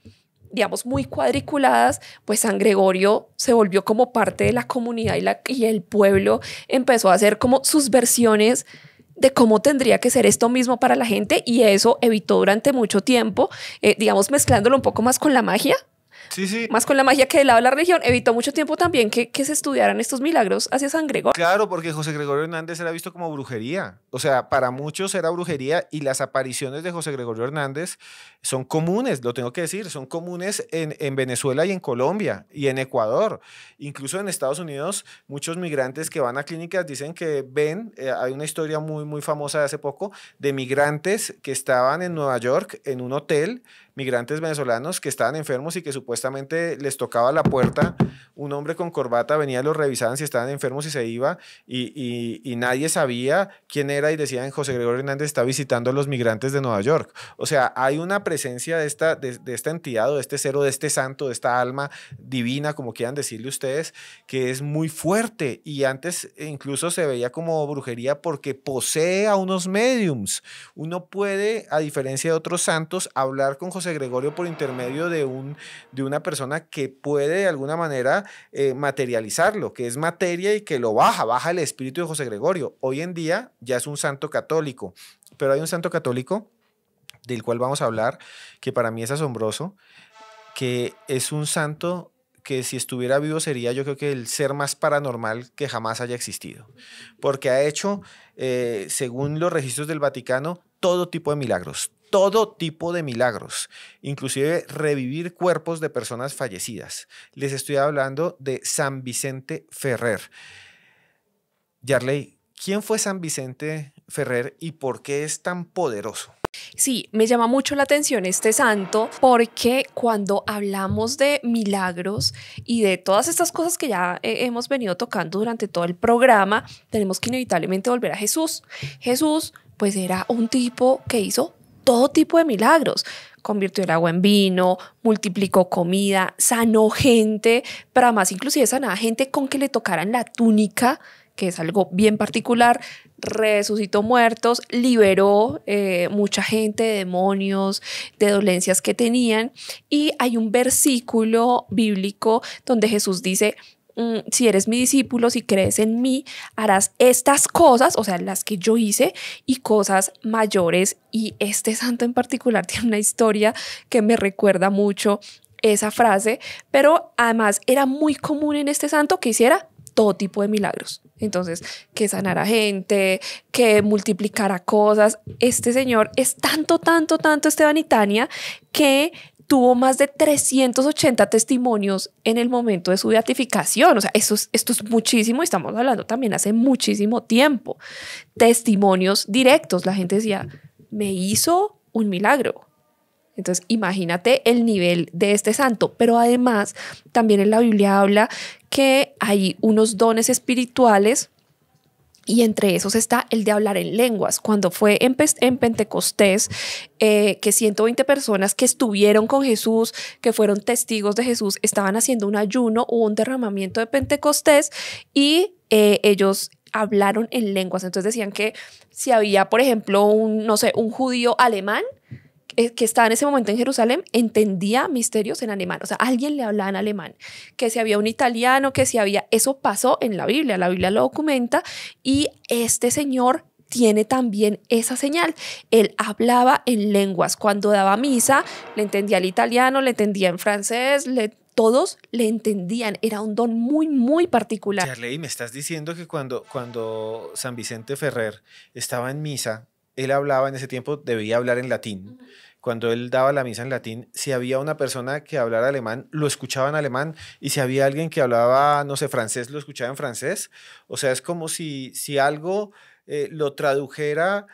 digamos, muy cuadriculadas, pues San Gregorio se volvió como parte de la comunidad, y el pueblo empezó a hacer como sus versiones de cómo tendría que ser esto mismo para la gente, y eso evitó durante mucho tiempo, digamos, mezclándolo un poco más con la magia. Sí, sí. Más con la magia que del lado de la religión, evitó mucho tiempo también que se estudiaran estos milagros hacia San Gregorio. Claro, porque José Gregorio Hernández era visto como brujería. O sea, para muchos era brujería, y las apariciones de José Gregorio Hernández son comunes, lo tengo que decir, son comunes en Venezuela y en Colombia y en Ecuador. Incluso en Estados Unidos, muchos migrantes que van a clínicas dicen que ven, hay una historia muy, muy famosa de hace poco, de migrantes que estaban en Nueva York en un hotel, migrantes venezolanos que estaban enfermos y que supuestamente les tocaba la puerta, un hombre con corbata venía, los revisaban si estaban enfermos y se iba, y nadie sabía quién era, y decían: José Gregorio Hernández está visitando a los migrantes de Nueva York. O sea, hay una presencia de esta entidad, o de este ser, o de este santo, de esta alma divina, como quieran decirle ustedes, que es muy fuerte, y antes incluso se veía como brujería porque posee a unos mediums. Uno puede, a diferencia de otros santos, hablar con José Gregorio por intermedio de una persona que puede de alguna manera materializarlo, que es materia y que lo baja el espíritu de José Gregorio. Hoy en día ya es un santo católico, pero hay un santo católico del cual vamos a hablar, que para mí es asombroso, que es un santo que si estuviera vivo sería, yo creo, que el ser más paranormal que jamás haya existido, porque ha hecho, según los registros del Vaticano, todo tipo de milagros, inclusive revivir cuerpos de personas fallecidas. Les estoy hablando de San Vicente Ferrer. Yarley, ¿quién fue San Vicente Ferrer y por qué es tan poderoso? Sí, me llama mucho la atención este santo porque cuando hablamos de milagros y de todas estas cosas que ya hemos venido tocando durante todo el programa, tenemos que inevitablemente volver a Jesús. Jesús, pues era un tipo que hizo todo tipo de milagros. Convirtió el agua en vino, multiplicó comida, sanó gente, pero además inclusive sanaba gente con que le tocaran la túnica, que es algo bien particular, resucitó muertos, liberó mucha gente de demonios, de dolencias que tenían. Y hay un versículo bíblico donde Jesús dice, si eres mi discípulo, si crees en mí, harás estas cosas, o sea, las que yo hice y cosas mayores. Y este santo en particular tiene una historia que me recuerda mucho esa frase, pero además era muy común en este santo que hiciera todo tipo de milagros. Entonces, que sanara gente, que multiplicara cosas. Este señor es tanto, Esteban y Tania, que tuvo más de 380 testimonios en el momento de su beatificación. O sea, esto es muchísimo y estamos hablando también hace muchísimo tiempo. Testimonios directos. La gente decía, me hizo un milagro. Entonces, imagínate el nivel de este santo. Pero además, también en la Biblia habla que hay unos dones espirituales y entre esos está el de hablar en lenguas. Cuando fue en Pentecostés, que 120 personas que estuvieron con Jesús, que fueron testigos de Jesús, estaban haciendo un ayuno o un derramamiento de Pentecostés y ellos hablaron en lenguas. Entonces decían que si había, por ejemplo, un judío alemán, que estaba en ese momento en Jerusalén, entendía misterios en alemán, o sea, alguien le hablaba en alemán, que si había un italiano, que si había, eso pasó en la Biblia lo documenta y este señor tiene también esa señal. Él hablaba en lenguas, cuando daba misa, le entendía el italiano, le entendía en francés, todos le entendían, era un don muy, muy particular. Charley, me estás diciendo que cuando San Vicente Ferrer estaba en misa, él hablaba en ese tiempo, debía hablar en latín. Cuando él daba la misa en latín, si había una persona que hablara alemán, lo escuchaba en alemán, y si había alguien que hablaba, no sé, francés, lo escuchaba en francés. O sea, es como si algo lo tradujera,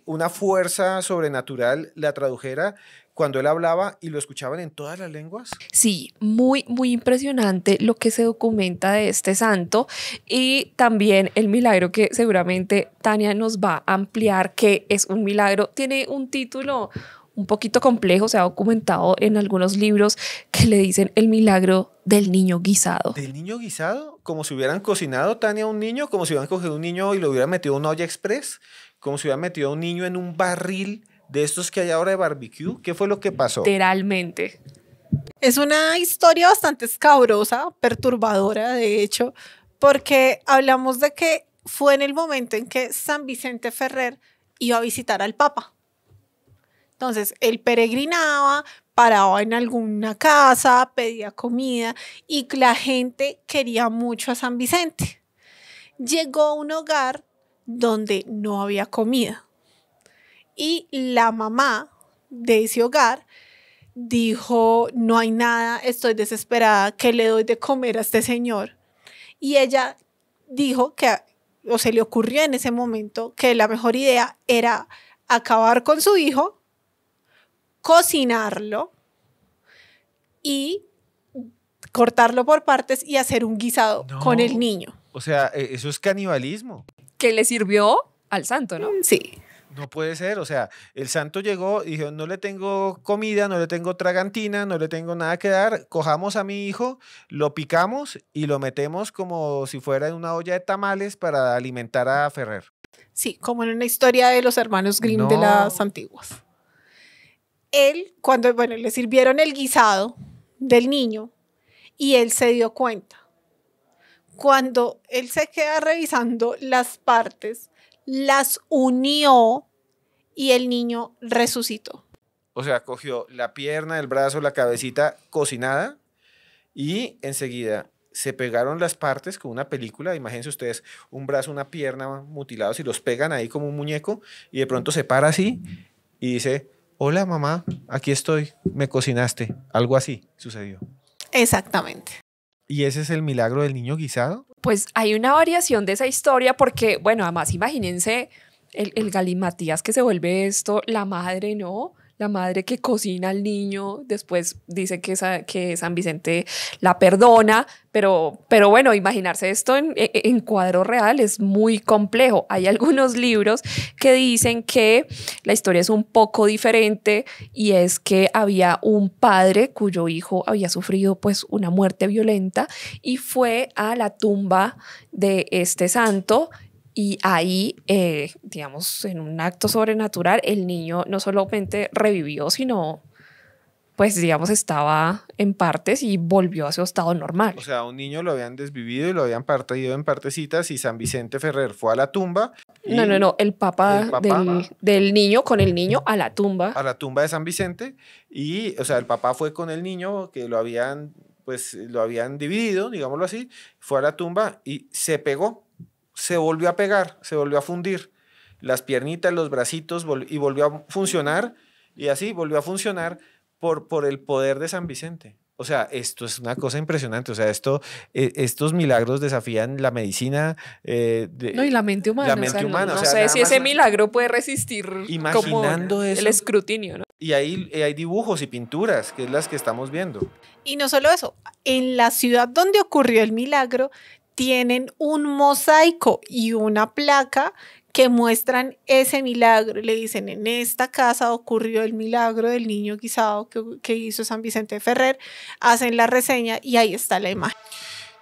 una fuerza sobrenatural la tradujera cuando él hablaba y lo escuchaban en todas las lenguas. Sí, muy, muy impresionante lo que se documenta de este santo y también el milagro que seguramente Tania nos va a ampliar, que es un milagro, tiene un título un poquito complejo, se ha documentado en algunos libros que le dicen el milagro del niño guisado. ¿Del niño guisado? Como si hubieran cocinado, Tania, un niño, como si hubieran cogido un niño y lo hubieran metido en una olla express, como si hubieran metido a un niño en un barril de estos que hay ahora de barbecue. ¿Qué fue lo que pasó? Literalmente. Es una historia bastante escabrosa, perturbadora, de hecho, porque hablamos de que fue en el momento en que San Vicente Ferrer iba a visitar al Papa. Entonces, él peregrinaba, paraba en alguna casa, pedía comida y la gente quería mucho a San Vicente. Llegó a un hogar donde no había comida y la mamá de ese hogar dijo, no hay nada, estoy desesperada, ¿qué le doy de comer a este señor? Y ella dijo o se le ocurrió en ese momento, que la mejor idea era acabar con su hijo, cocinarlo y cortarlo por partes y hacer un guisado con el niño. O sea, eso es canibalismo. Que le sirvió al santo, ¿no? Sí. No puede ser, o sea, el santo llegó y dijo, no le tengo comida, no le tengo tragantina, no le tengo nada que dar, cojamos a mi hijo, lo picamos y lo metemos como si fuera en una olla de tamales para alimentar a Ferrer. Sí, como en una historia de los hermanos Grimm de las antiguas. Él, cuando le sirvieron el guisado del niño y él se dio cuenta. Cuando él se queda revisando las partes, las unió y el niño resucitó. O sea, cogió la pierna, el brazo, la cabecita cocinada y enseguida se pegaron las partes con una película. Imagínense ustedes un brazo, una pierna mutilados y los pegan ahí como un muñeco y de pronto se para así y dice, hola mamá, aquí estoy, me cocinaste. Algo así sucedió. Exactamente. ¿Y ese es el milagro del niño guisado? Pues hay una variación de esa historia porque, bueno, además imagínense el galimatías que se vuelve esto, la madre, ¿no? La madre que cocina al niño, después dice que San Vicente la perdona, pero bueno, imaginarse esto en cuadro real es muy complejo. Hay algunos libros que dicen que la historia es un poco diferente y es que había un padre cuyo hijo había sufrido pues una muerte violenta y fue a la tumba de este santo. Y ahí, digamos, en un acto sobrenatural, el niño no solamente revivió, sino, pues, digamos, estaba en partes y volvió a su estado normal. O sea, un niño lo habían desvivido y lo habían partido en partecitas y San Vicente Ferrer fue a la tumba. No, el papá del niño con el niño a la tumba. A la tumba de San Vicente y, o sea, el papá fue con el niño que lo habían dividido, digámoslo así, fue a la tumba y se pegó. Se volvió a pegar, se volvió a fundir las piernitas, los bracitos y volvió a funcionar y así volvió a funcionar por el poder de San Vicente. O sea, esto es una cosa impresionante. O sea, estos milagros desafían la medicina. No, y la mente humana. La mente humana. No o sea, sé si ese milagro puede resistir imaginando como eso, el escrutinio, ¿no? Y ahí hay dibujos y pinturas, que es las que estamos viendo. Y no solo eso, en la ciudad donde ocurrió el milagro, tienen un mosaico y una placa que muestran ese milagro. Le dicen, en esta casa ocurrió el milagro del niño guisado que hizo San Vicente Ferrer. Hacen la reseña y ahí está la imagen.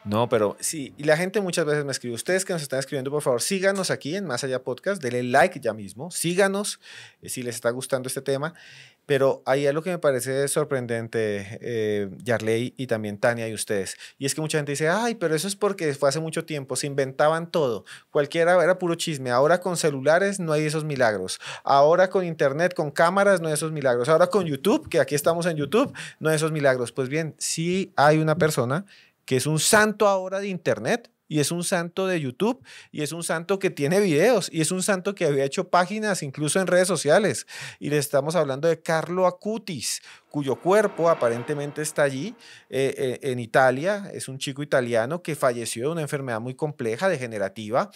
No, pero sí, y la gente muchas veces me escribe, ustedes que nos están escribiendo, por favor, síganos aquí en Más Allá Podcast, denle like ya mismo, síganos si les está gustando este tema, pero hay algo que me parece sorprendente, Yarley y también Tania y ustedes, y es que mucha gente dice, ay, pero eso es porque fue hace mucho tiempo, se inventaban todo, cualquiera era puro chisme, ahora con celulares no hay esos milagros, ahora con internet, con cámaras no hay esos milagros, ahora con YouTube, que aquí estamos en YouTube, no hay esos milagros. Pues bien, sí hay una persona que es un santo ahora de internet y es un santo de YouTube y es un santo que tiene videos y es un santo que había hecho páginas incluso en redes sociales y le estamos hablando de Carlo Acutis, cuyo cuerpo aparentemente está allí en Italia. Es un chico italiano que falleció de una enfermedad muy compleja, degenerativa,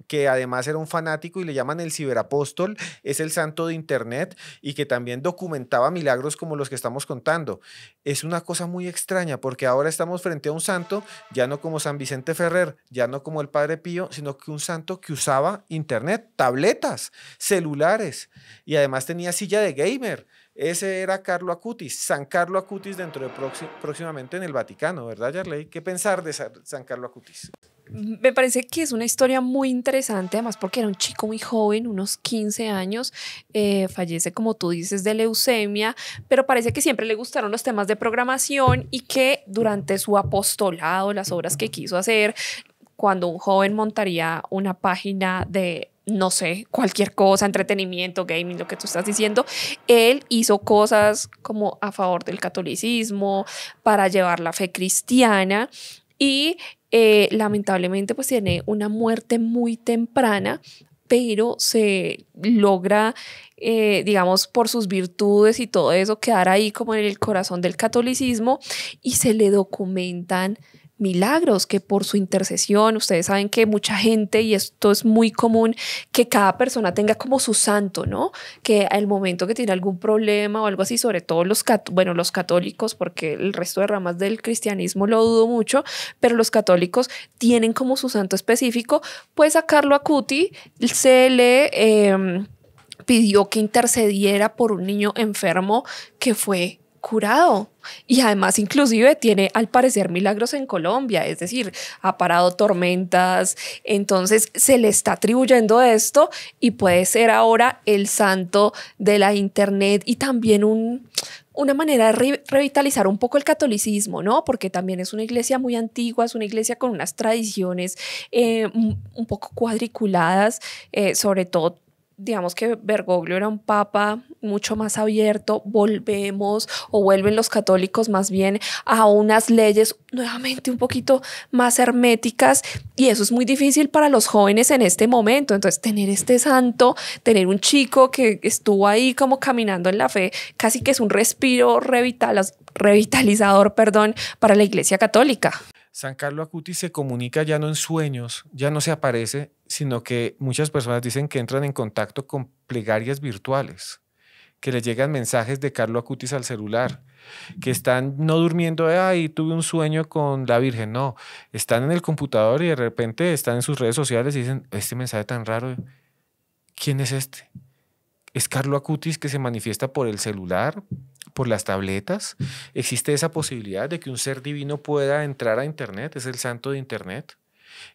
que además era un fanático y le llaman el ciberapóstol, es el santo de internet y que también documentaba milagros como los que estamos contando. Es una cosa muy extraña porque ahora estamos frente a un santo, ya no como San Vicente Ferrer, ya no como el Padre Pío, sino que un santo que usaba internet, tabletas, celulares y además tenía silla de gamer. Ese era Carlo Acutis, San Carlo Acutis dentro de próximamente en el Vaticano, ¿verdad, Yarley? ¿Qué pensar de San Carlo Acutis? Me parece que es una historia muy interesante, además porque era un chico muy joven, unos 15 años, fallece, como tú dices, de leucemia, pero parece que siempre le gustaron los temas de programación y que durante su apostolado, las obras que quiso hacer, cuando un joven montaría una página de, no sé, cualquier cosa, entretenimiento, gaming, lo que tú estás diciendo, él hizo cosas como a favor del catolicismo, para llevar la fe cristiana y lamentablemente pues tiene una muerte muy temprana, pero se logra, digamos, por sus virtudes y todo eso, quedar ahí como en el corazón del catolicismo y se le documentan milagros que por su intercesión, ustedes saben que mucha gente, y esto es muy común, que cada persona tenga como su santo, ¿no? Que al momento que tiene algún problema o algo así, sobre todo los católicos, porque el resto de ramas del cristianismo lo dudo mucho, pero los católicos tienen como su santo específico, pues a Carlo Acutis se le pidió que intercediera por un niño enfermo que fue curado y además inclusive tiene al parecer milagros en Colombia, es decir, ha parado tormentas, entonces se le está atribuyendo esto y puede ser ahora el santo de la internet y también una manera de revitalizar un poco el catolicismo, ¿no? Porque también es una iglesia muy antigua, es una iglesia con unas tradiciones un poco cuadriculadas, sobre todo. Digamos que Bergoglio era un papa mucho más abierto, vuelven los católicos más bien a unas leyes nuevamente un poquito más herméticas y eso es muy difícil para los jóvenes en este momento. Entonces tener este santo, tener un chico que estuvo ahí como caminando en la fe, casi que es un respiro revitalizador, para la iglesia católica. San Carlo Acutis se comunica ya no en sueños, ya no se aparece, sino que muchas personas dicen que entran en contacto con plegarias virtuales, que les llegan mensajes de Carlo Acutis al celular, que están no durmiendo, ay, tuve un sueño con la Virgen, no, están en el computador y de repente están en sus redes sociales y dicen, este mensaje tan raro, ¿quién es este? ¿Es Carlo Acutis que se manifiesta por el celular, por las tabletas? ¿Existe esa posibilidad de que un ser divino pueda entrar a Internet? ¿Es el santo de Internet?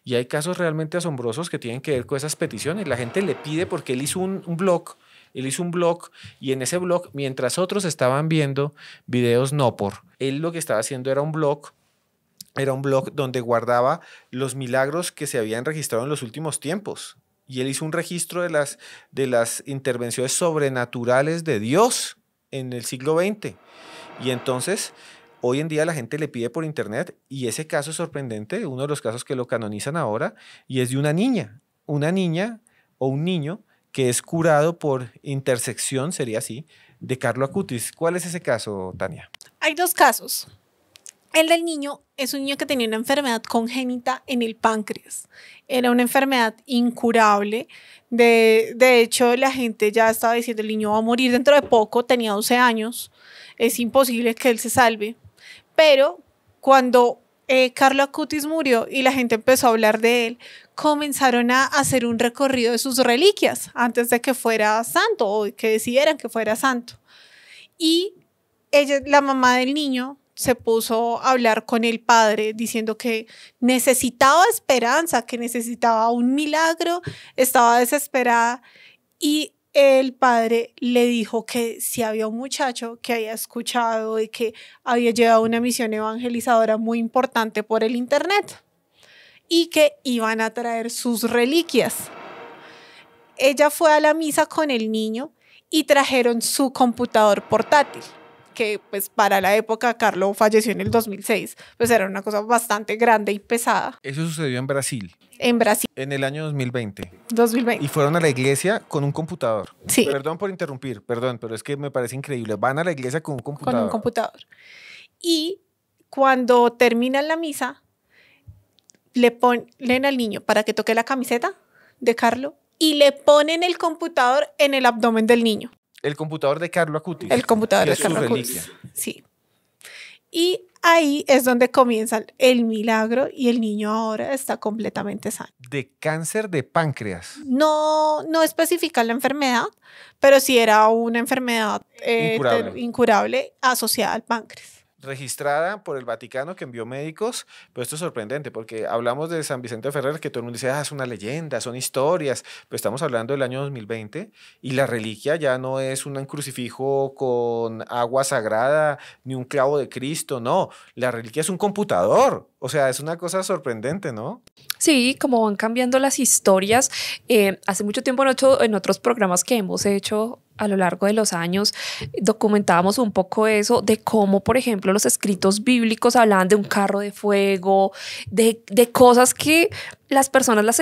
Y hay casos realmente asombrosos que tienen que ver con esas peticiones. La gente le pide porque él hizo un blog. Él hizo un blog y en ese blog, mientras otros estaban viendo videos no por, él lo que estaba haciendo era un blog donde guardaba los milagros que se habían registrado en los últimos tiempos. Y él hizo un registro de las intervenciones sobrenaturales de Dios en el siglo XX. Y entonces, hoy en día la gente le pide por internet y ese caso es sorprendente, uno de los casos que lo canonizan ahora, y es de una niña o un niño que es curado por intersección, sería así, de Carlo Acutis. ¿Cuál es ese caso, Tania? Hay dos casos. El del niño es un niño que tenía una enfermedad congénita en el páncreas. Era una enfermedad incurable. De hecho, la gente ya estaba diciendo, el niño va a morir dentro de poco, tenía 12 años, es imposible que él se salve. Pero cuando Carlo Acutis murió y la gente empezó a hablar de él, comenzaron a hacer un recorrido de sus reliquias antes de que fuera santo o que decidieran que fuera santo. Y la mamá del niño se puso a hablar con el padre diciendo que necesitaba esperanza, que necesitaba un milagro, estaba desesperada y el padre le dijo que si había un muchacho que había escuchado y que había llevado una misión evangelizadora muy importante por el internet y que iban a traer sus reliquias. Ella fue a la misa con el niño y trajeron su computador portátil, que pues para la época Carlo falleció en el 2006, pues era una cosa bastante grande y pesada. Eso sucedió en Brasil. En Brasil. En el año 2020. 2020. Y fueron a la iglesia con un computador. Sí. Perdón por interrumpir, perdón, pero es que me parece increíble. Van a la iglesia con un computador. Con un computador. Y cuando terminan la misa, le ponen al niño para que toque la camiseta de Carlo y le ponen el computador en el abdomen del niño. El computador de Carlo Acutis. El computador de Carlo Acutis. Sí. Y ahí es donde comienza el milagro y el niño ahora está completamente sano. De cáncer de páncreas. No especifica la enfermedad, pero sí era una enfermedad incurable asociada al páncreas. Registrada por el Vaticano, que envió médicos, pero esto es sorprendente porque hablamos de San Vicente Ferrer, que todo el mundo dice, es una leyenda, son historias, pero estamos hablando del año 2020 y la reliquia ya no es un crucifijo con agua sagrada ni un clavo de Cristo, no, la reliquia es un computador, o sea, es una cosa sorprendente, ¿no? Sí, como van cambiando las historias. Hace mucho tiempo en otros programas que hemos hecho a lo largo de los años, documentábamos un poco eso de cómo, por ejemplo, los escritos bíblicos hablaban de un carro de fuego, de cosas que las personas las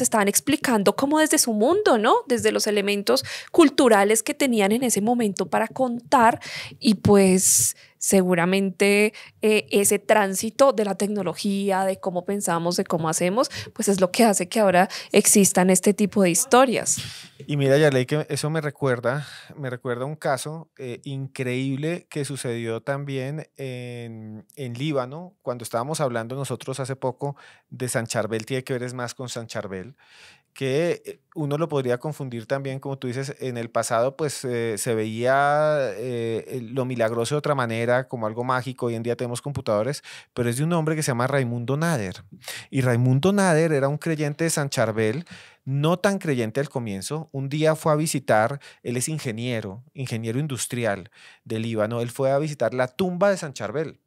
estaban explicando como desde su mundo, ¿no? Desde los elementos culturales que tenían en ese momento para contar y pues seguramente ese tránsito de la tecnología, de cómo pensamos, de cómo hacemos, pues es lo que hace que ahora existan este tipo de historias. Y mira, Yarley, que eso me recuerda un caso increíble que sucedió también en Líbano, cuando estábamos hablando nosotros hace poco de San Charbel, tiene que ver es más con San Charbel, que uno lo podría confundir también, como tú dices, en el pasado pues se veía lo milagroso de otra manera, como algo mágico, hoy en día tenemos computadores, pero es de un hombre que se llama Raimundo Nader, y Raimundo Nader era un creyente de San Charbel, no tan creyente al comienzo, un día fue a visitar, él es ingeniero industrial de Líbano, él fue a visitar la tumba de San Charbel.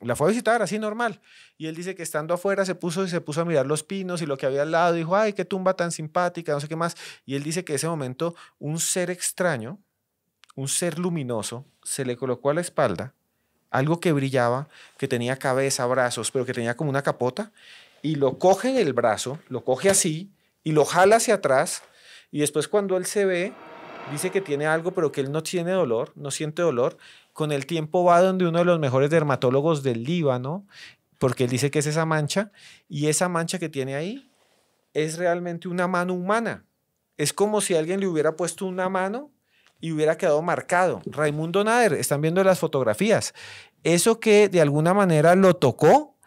La fue a visitar así normal y él dice que estando afuera se puso a mirar los pinos y lo que había al lado, dijo, ay, qué tumba tan simpática, no sé qué más, y él dice que en ese momento un ser extraño, un ser luminoso, se le colocó a la espalda, algo que brillaba, que tenía cabeza, brazos, pero que tenía como una capota, y lo coge del brazo, lo coge así y lo jala hacia atrás, y después cuando él se ve, dice que tiene algo, pero que él no tiene dolor, no siente dolor. Con el tiempo va donde uno de los mejores dermatólogos del Líbano, porque él dice que es esa mancha, y esa mancha que tiene ahí es realmente una mano humana. Es como si alguien le hubiera puesto una mano y hubiera quedado marcado. Raimundo Nader, están viendo las fotografías. Eso que de alguna manera lo tocó,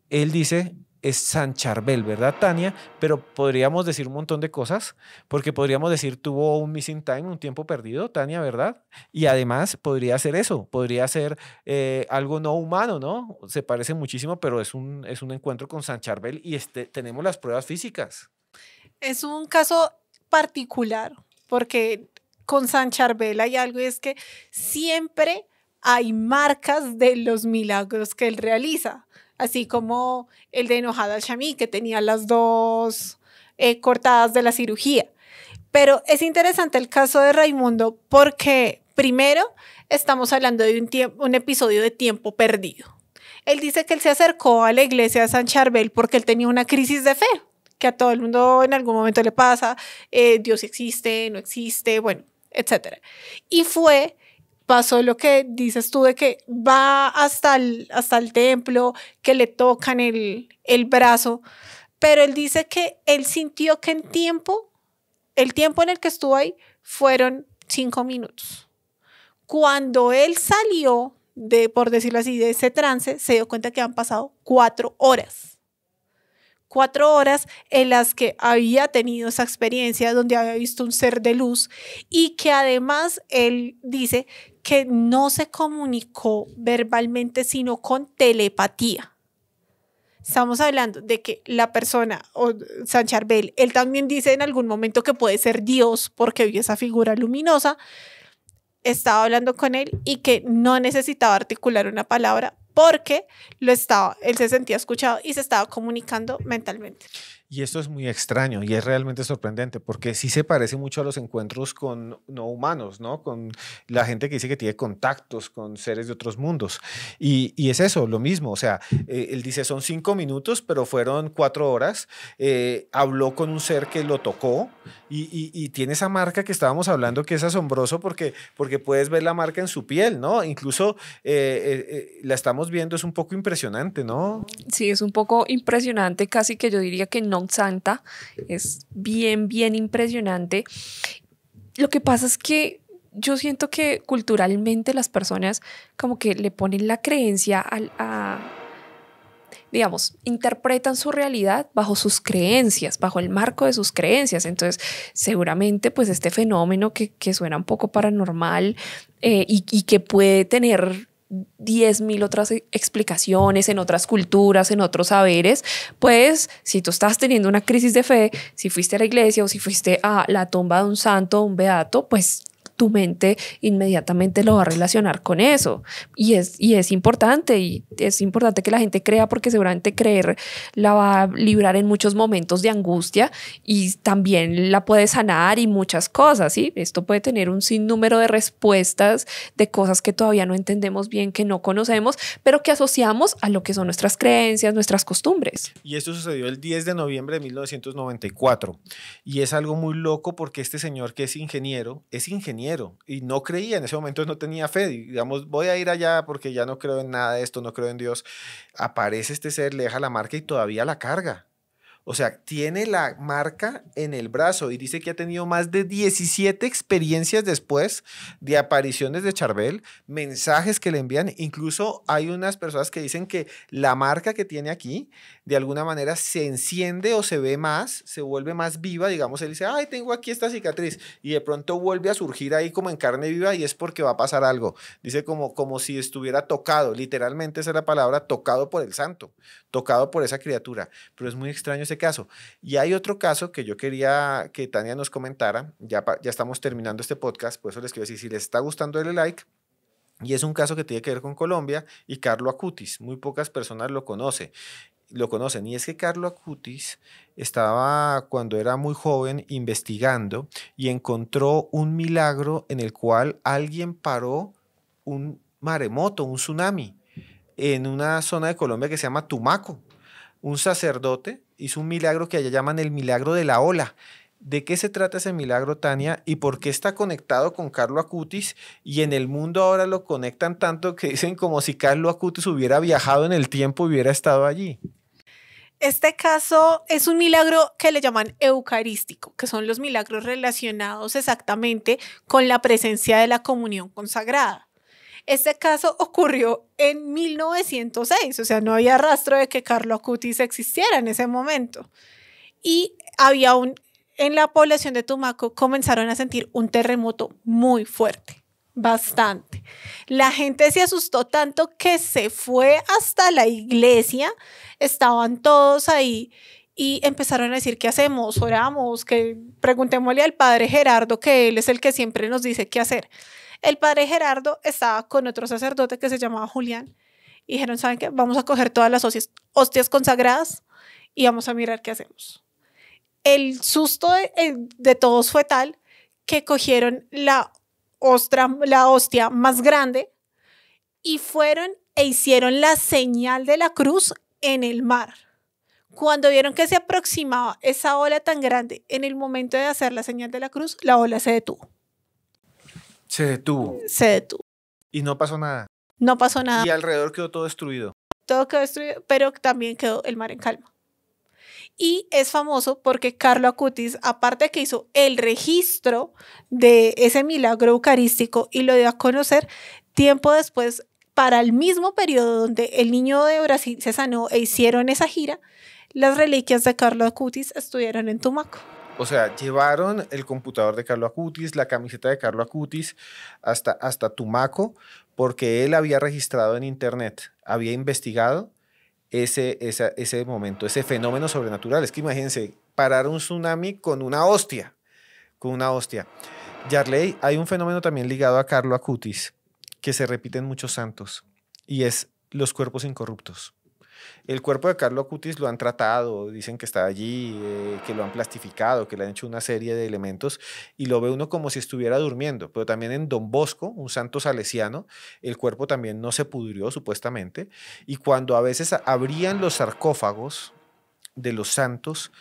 él dice, es San Charbel, ¿verdad, Tania? Pero podríamos decir un montón de cosas, porque podríamos decir tuvo un missing time, un tiempo perdido, Tania, ¿verdad? Y además podría ser eso, podría ser algo no humano, ¿no? Se parece muchísimo, pero es un encuentro con San Charbel y tenemos las pruebas físicas. Es un caso particular, porque con San Charbel hay algo, y es que siempre hay marcas de los milagros que él realiza, así como el de Enojada al-Shamí, que tenía las dos cortadas de la cirugía. Pero es interesante el caso de Raimundo porque, primero, estamos hablando de un episodio de tiempo perdido. Él dice que él se acercó a la iglesia de San Charbel porque él tenía una crisis de fe, que a todo el mundo en algún momento le pasa, Dios existe, no existe, bueno, etc. Y pasó lo que dices tú, de que va hasta el templo, que le tocan el brazo, pero él dice que él sintió que el tiempo en el que estuvo ahí fueron 5 minutos. Cuando él salió por decirlo así, de ese trance, se dio cuenta que han pasado 4 horas. 4 horas en las que había tenido esa experiencia, donde había visto un ser de luz, y que además él dice que no se comunicó verbalmente, sino con telepatía. Estamos hablando de que la persona, o San Charbel, él también dice en algún momento que puede ser Dios porque vio esa figura luminosa, estaba hablando con él y que no necesitaba articular una palabra porque él se sentía escuchado y se estaba comunicando mentalmente. Y esto es muy extraño y es realmente sorprendente porque sí se parece mucho a los encuentros con no humanos, ¿no? Con la gente que dice que tiene contactos con seres de otros mundos. Y es eso, lo mismo. O sea, él dice son 5 minutos, pero fueron 4 horas. Habló con un ser que lo tocó y tiene esa marca que estábamos hablando que es asombroso porque puedes ver la marca en su piel, ¿no? Incluso la estamos viendo, es un poco impresionante, ¿no? Sí, es un poco impresionante, casi que yo diría que no santa, es bien, bien impresionante. Lo que pasa es que yo siento que culturalmente las personas como que le ponen la creencia digamos, interpretan su realidad bajo sus creencias, bajo el marco de sus creencias. Entonces, seguramente, pues este fenómeno que suena un poco paranormal y que puede tener 10.000 otras explicaciones en otras culturas, en otros saberes, pues si tú estás teniendo una crisis de fe, si fuiste a la iglesia o si fuiste a la tumba de un santo o un beato, pues tu mente inmediatamente lo va a relacionar con eso. Y es importante que la gente crea, porque seguramente creer la va a librar en muchos momentos de angustia y también la puede sanar y muchas cosas, ¿sí? Esto puede tener un sinnúmero de respuestas de cosas que todavía no entendemos bien, que no conocemos, pero que asociamos a lo que son nuestras creencias, nuestras costumbres. Y esto sucedió el 10 de noviembre de 1994. Y es algo muy loco porque este señor que es ingeniero y no creía, en ese momento no tenía fe, digamos, voy a ir allá porque ya no creo en nada de esto, no creo en Dios. Aparece este ser, le deja la marca y todavía la carga. O sea, tiene la marca en el brazo y dice que ha tenido más de 17 experiencias después de apariciones de Charbel, mensajes que le envían. Incluso hay unas personas que dicen que la marca que tiene aquí, de alguna manera se enciende o se ve más, se vuelve más viva. Digamos, él dice, ay, tengo aquí esta cicatriz y de pronto vuelve a surgir ahí como en carne viva y es porque va a pasar algo. Dice como si estuviera tocado, literalmente esa es la palabra, tocado por el santo, tocado por esa criatura. Pero es muy extraño ese caso. Y hay otro caso que yo quería que Tania nos comentara, ya estamos terminando este podcast, por eso les quiero decir, si les está gustando, denle like, y es un caso que tiene que ver con Colombia y Carlo Acutis, muy pocas personas lo conocen, y es que Carlo Acutis estaba cuando era muy joven investigando y encontró un milagro en el cual alguien paró un maremoto, un tsunami, en una zona de Colombia que se llama Tumaco. Un sacerdote hizo un milagro que allá llaman el milagro de la ola. ¿De qué se trata ese milagro, Tania? ¿Y por qué está conectado con Carlo Acutis? Y en el mundo ahora lo conectan tanto que dicen como si Carlo Acutis hubiera viajado en el tiempo y hubiera estado allí. Este caso es un milagro que le llaman eucarístico, que son los milagros relacionados exactamente con la presencia de la comunión consagrada. Este caso ocurrió en 1906, o sea, no había rastro de que Carlo Acutis existiera en ese momento. Y en la población de Tumaco comenzaron a sentir un terremoto muy fuerte, bastante. La gente se asustó tanto que se fue hasta la iglesia, estaban todos ahí y empezaron a decir: ¿qué hacemos? Oramos, que preguntémosle al padre Gerardo, que él es el que siempre nos dice qué hacer. El padre Gerardo estaba con otro sacerdote que se llamaba Julián y dijeron: ¿saben qué? Vamos a coger todas las hostias consagradas y vamos a mirar qué hacemos. El susto de todos fue tal que cogieron la hostia más grande y fueron e hicieron la señal de la cruz en el mar. Cuando vieron que se aproximaba esa ola tan grande, en el momento de hacer la señal de la cruz, la ola se detuvo. Se detuvo. Se detuvo. Y no pasó nada. No pasó nada. Y alrededor quedó todo destruido. Todo quedó destruido, pero también quedó el mar en calma. Y es famoso porque Carlo Acutis, aparte de que hizo el registro de ese milagro eucarístico y lo dio a conocer, tiempo después, para el mismo periodo donde el niño de Brasil se sanó e hicieron esa gira, las reliquias de Carlo Acutis estuvieron en Tumaco. O sea, llevaron el computador de Carlo Acutis, la camiseta de Carlo Acutis hasta Tumaco, porque él había registrado en internet, había investigado ese momento, ese fenómeno sobrenatural. Es que imagínense, parar un tsunami con una hostia. Yarley, hay un fenómeno también ligado a Carlo Acutis que se repite en muchos santos y es los cuerpos incorruptos. El cuerpo de Carlo Acutis lo han tratado, dicen que está allí, que lo han plastificado, que le han hecho una serie de elementos y lo ve uno como si estuviera durmiendo. Pero también en Don Bosco, un santo salesiano, el cuerpo también no se pudrió supuestamente. Y cuando a veces abrían los sarcófagos de los santos,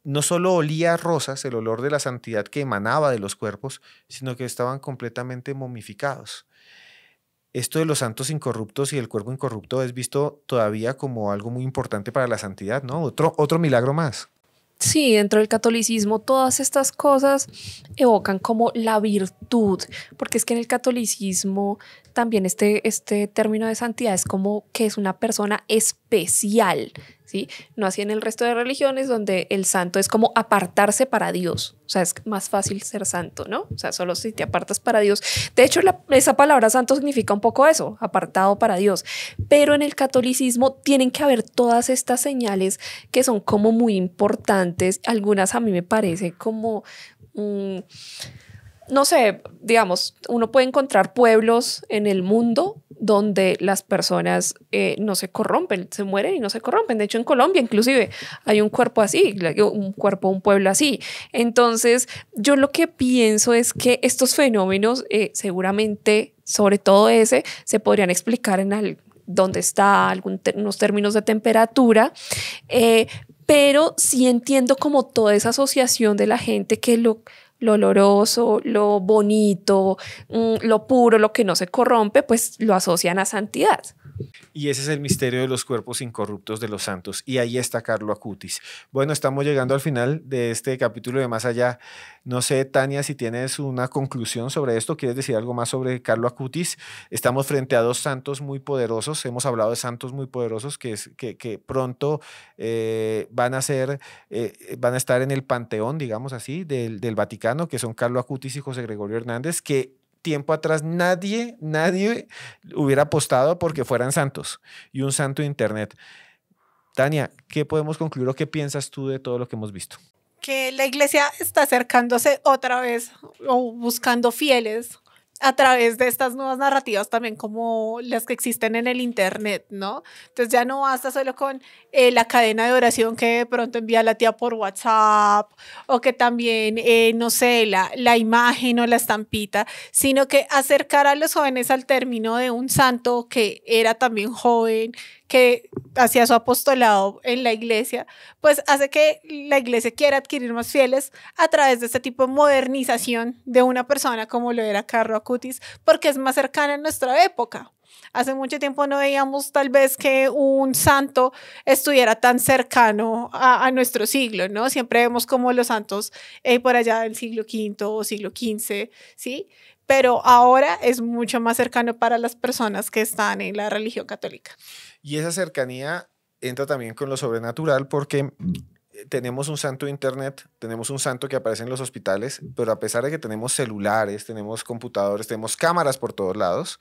no solo olía a rosas, el olor de la santidad que emanaba de los cuerpos, sino que estaban completamente momificados. Esto de los santos incorruptos y el cuerpo incorrupto es visto todavía como algo muy importante para la santidad, ¿no? Otro milagro más. Sí, dentro del catolicismo todas estas cosas evocan como la virtud, porque es que en el catolicismo también este término de santidad es como que es una persona especial, ¿sí? No así en el resto de religiones donde el santo es como apartarse para Dios, o sea, es más fácil ser santo, ¿no? O sea, solo si te apartas para Dios. De hecho, esa palabra santo significa un poco eso, apartado para Dios, pero en el catolicismo tienen que haber todas estas señales que son como muy importantes, algunas a mí me parece como... no sé, digamos, uno puede encontrar pueblos en el mundo donde las personas no se corrompen, se mueren y no se corrompen. De hecho, en Colombia inclusive hay un cuerpo así, un pueblo así. Entonces, yo lo que pienso es que estos fenómenos seguramente, sobre todo ese, se podrían explicar en donde está unos términos de temperatura, pero sí entiendo como toda esa asociación de la gente que lo oloroso, lo bonito, lo puro, lo que no se corrompe, pues lo asocian a santidad. Y ese es el misterio de los cuerpos incorruptos de los santos. Y ahí está Carlo Acutis. Bueno, estamos llegando al final de este capítulo de Más Allá. No sé, Tania, si tienes una conclusión sobre esto, ¿quieres decir algo más sobre Carlo Acutis? Estamos frente a dos santos muy poderosos. Hemos hablado de santos muy poderosos que pronto van a estar en el panteón, digamos así, del Vaticano, que son Carlo Acutis y José Gregorio Hernández, que tiempo atrás nadie hubiera apostado porque fueran santos y un santo de internet. Tania, ¿qué podemos concluir o qué piensas tú de todo lo que hemos visto? Que la iglesia está acercándose otra vez o buscando fieles a través de estas nuevas narrativas también como las que existen en el internet, ¿no? Entonces ya no basta solo con la cadena de oración que de pronto envía la tía por WhatsApp o que también, no sé, la imagen o la estampita, sino que acercar a los jóvenes al término de un santo que era también joven, que hacía su apostolado en la iglesia, pues hace que la iglesia quiera adquirir más fieles a través de este tipo de modernización de una persona como lo era Carlo Acutis, porque es más cercana a nuestra época. Hace mucho tiempo no veíamos tal vez que un santo estuviera tan cercano a nuestro siglo, ¿no? Siempre vemos como los santos por allá del siglo V o siglo XV, ¿sí? Pero ahora es mucho más cercano para las personas que están en la religión católica. Y esa cercanía entra también con lo sobrenatural porque tenemos un santo de internet, tenemos un santo que aparece en los hospitales, pero a pesar de que tenemos celulares, tenemos computadores, tenemos cámaras por todos lados,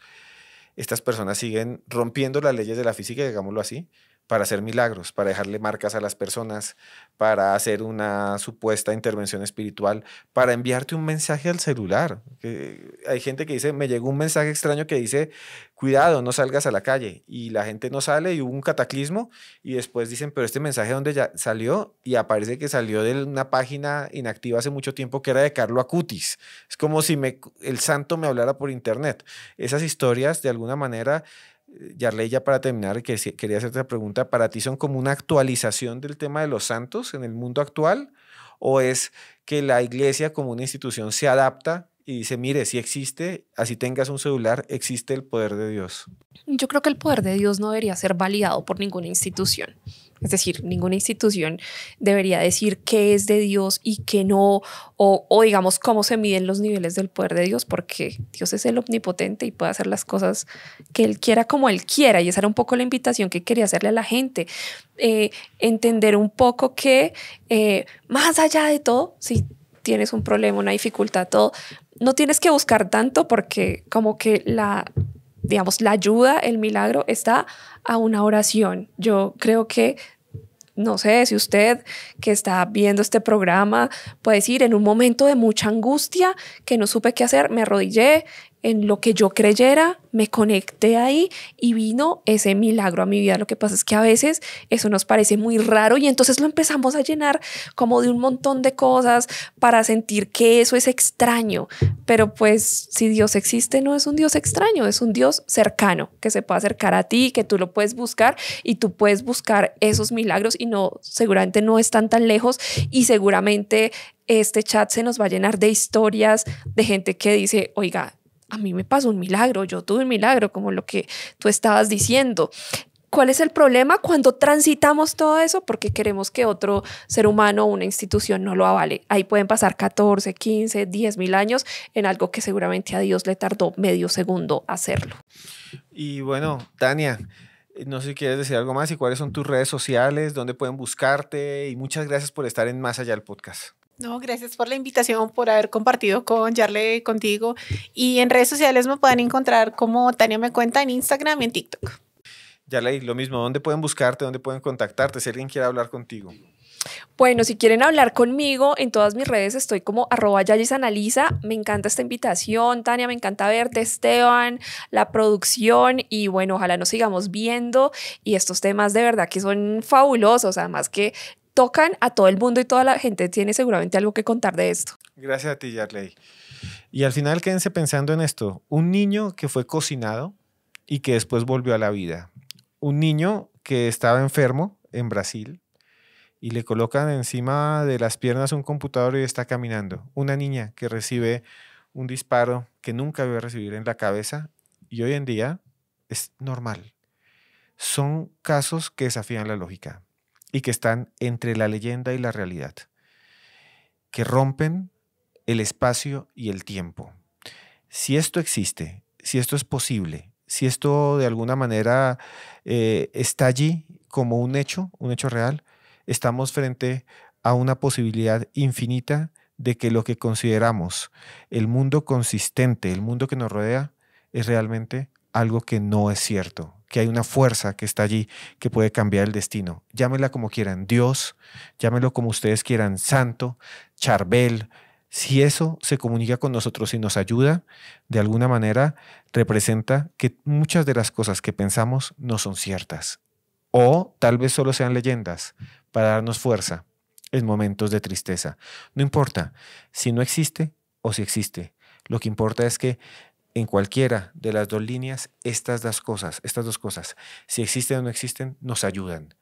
estas personas siguen rompiendo las leyes de la física, digámoslo así, para hacer milagros, para dejarle marcas a las personas, para hacer una supuesta intervención espiritual, para enviarte un mensaje al celular. Hay gente que dice, me llegó un mensaje extraño que dice, cuidado, no salgas a la calle. Y la gente no sale y hubo un cataclismo y después dicen, pero este mensaje ¿dónde ya salió? Y aparece que salió de una página inactiva hace mucho tiempo que era de Carlo Acutis. Es como si el santo me hablara por internet. Esas historias, de alguna manera, Yarley, ya para terminar, quería hacerte la pregunta, ¿para ti son como una actualización del tema de los santos en el mundo actual? ¿O es que la iglesia como una institución se adapta y dice, mire, si existe, así tengas un celular, existe el poder de Dios? Yo creo que el poder de Dios no debería ser validado por ninguna institución. Es decir, ninguna institución debería decir qué es de Dios y qué no, o digamos cómo se miden los niveles del poder de Dios, porque Dios es el omnipotente y puede hacer las cosas que Él quiera como Él quiera. Y esa era un poco la invitación que quería hacerle a la gente. Entender un poco que más allá de todo, si tienes un problema, una dificultad, todo, no tienes que buscar tanto porque como que digamos, la ayuda, el milagro está a una oración. Yo creo que, no sé, si usted que está viendo este programa puede decir, en un momento de mucha angustia que no supe qué hacer, me arrodillé en lo que yo creyera, me conecté ahí y vino ese milagro a mi vida. Lo que pasa es que a veces eso nos parece muy raro y entonces lo empezamos a llenar como de un montón de cosas para sentir que eso es extraño. Pero pues si Dios existe, no es un Dios extraño, es un Dios cercano, que se puede acercar a ti, que tú lo puedes buscar y tú puedes buscar esos milagros y no, seguramente no están tan lejos y seguramente este chat se nos va a llenar de historias de gente que dice, oiga, a mí me pasó un milagro, yo tuve un milagro, como lo que tú estabas diciendo. ¿Cuál es el problema cuando transitamos todo eso? Porque queremos que otro ser humano o una institución no lo avale. Ahí pueden pasar 14, 15, 10.000 años en algo que seguramente a Dios le tardó medio segundo hacerlo. Y bueno, Tania, no sé si quieres decir algo más y cuáles son tus redes sociales, dónde pueden buscarte y muchas gracias por estar en Más Allá del Podcast. No, gracias por la invitación, por haber compartido con Yarley, contigo. Y en redes sociales me pueden encontrar como Tania Me Cuenta en Instagram y en TikTok. Yarley, lo mismo, ¿dónde pueden buscarte, dónde pueden contactarte si alguien quiere hablar contigo? Bueno, si quieren hablar conmigo, en todas mis redes estoy como @YayisAnaliza. Me encanta esta invitación, Tania, me encanta verte, Esteban, la producción y bueno, ojalá nos sigamos viendo y estos temas de verdad que son fabulosos, además que tocan a todo el mundo y toda la gente tiene seguramente algo que contar de esto. Gracias a ti, Yarley. Y al final quédense pensando en esto, un niño que fue cocinado y que después volvió a la vida, un niño que estaba enfermo en Brasil y le colocan encima de las piernas un computador y está caminando, una niña que recibe un disparo que nunca iba a recibir en la cabeza y hoy en día es normal. Son casos que desafían la lógica y que están entre la leyenda y la realidad, que rompen el espacio y el tiempo. Si esto existe, si esto es posible, si esto de alguna manera está allí como un hecho real, estamos frente a una posibilidad infinita de que lo que consideramos el mundo consistente, el mundo que nos rodea, es realmente algo que no es cierto, que hay una fuerza que está allí que puede cambiar el destino. Llámenla como quieran, Dios, llámenlo como ustedes quieran, Santo, Charbel. Si eso se comunica con nosotros y nos ayuda, de alguna manera representa que muchas de las cosas que pensamos no son ciertas. O tal vez solo sean leyendas para darnos fuerza en momentos de tristeza. No importa si no existe o si existe. Lo que importa es que en cualquiera de las dos líneas, estas dos cosas, si existen o no existen, nos ayudan,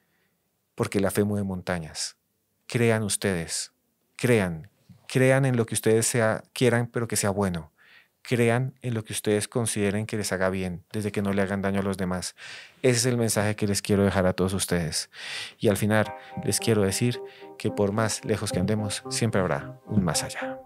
porque la fe mueve montañas. Crean ustedes, crean en lo que ustedes quieran, pero que sea bueno. Crean en lo que ustedes consideren que les haga bien, desde que no le hagan daño a los demás. Ese es el mensaje que les quiero dejar a todos ustedes. Y al final les quiero decir que por más lejos que andemos, siempre habrá un más allá.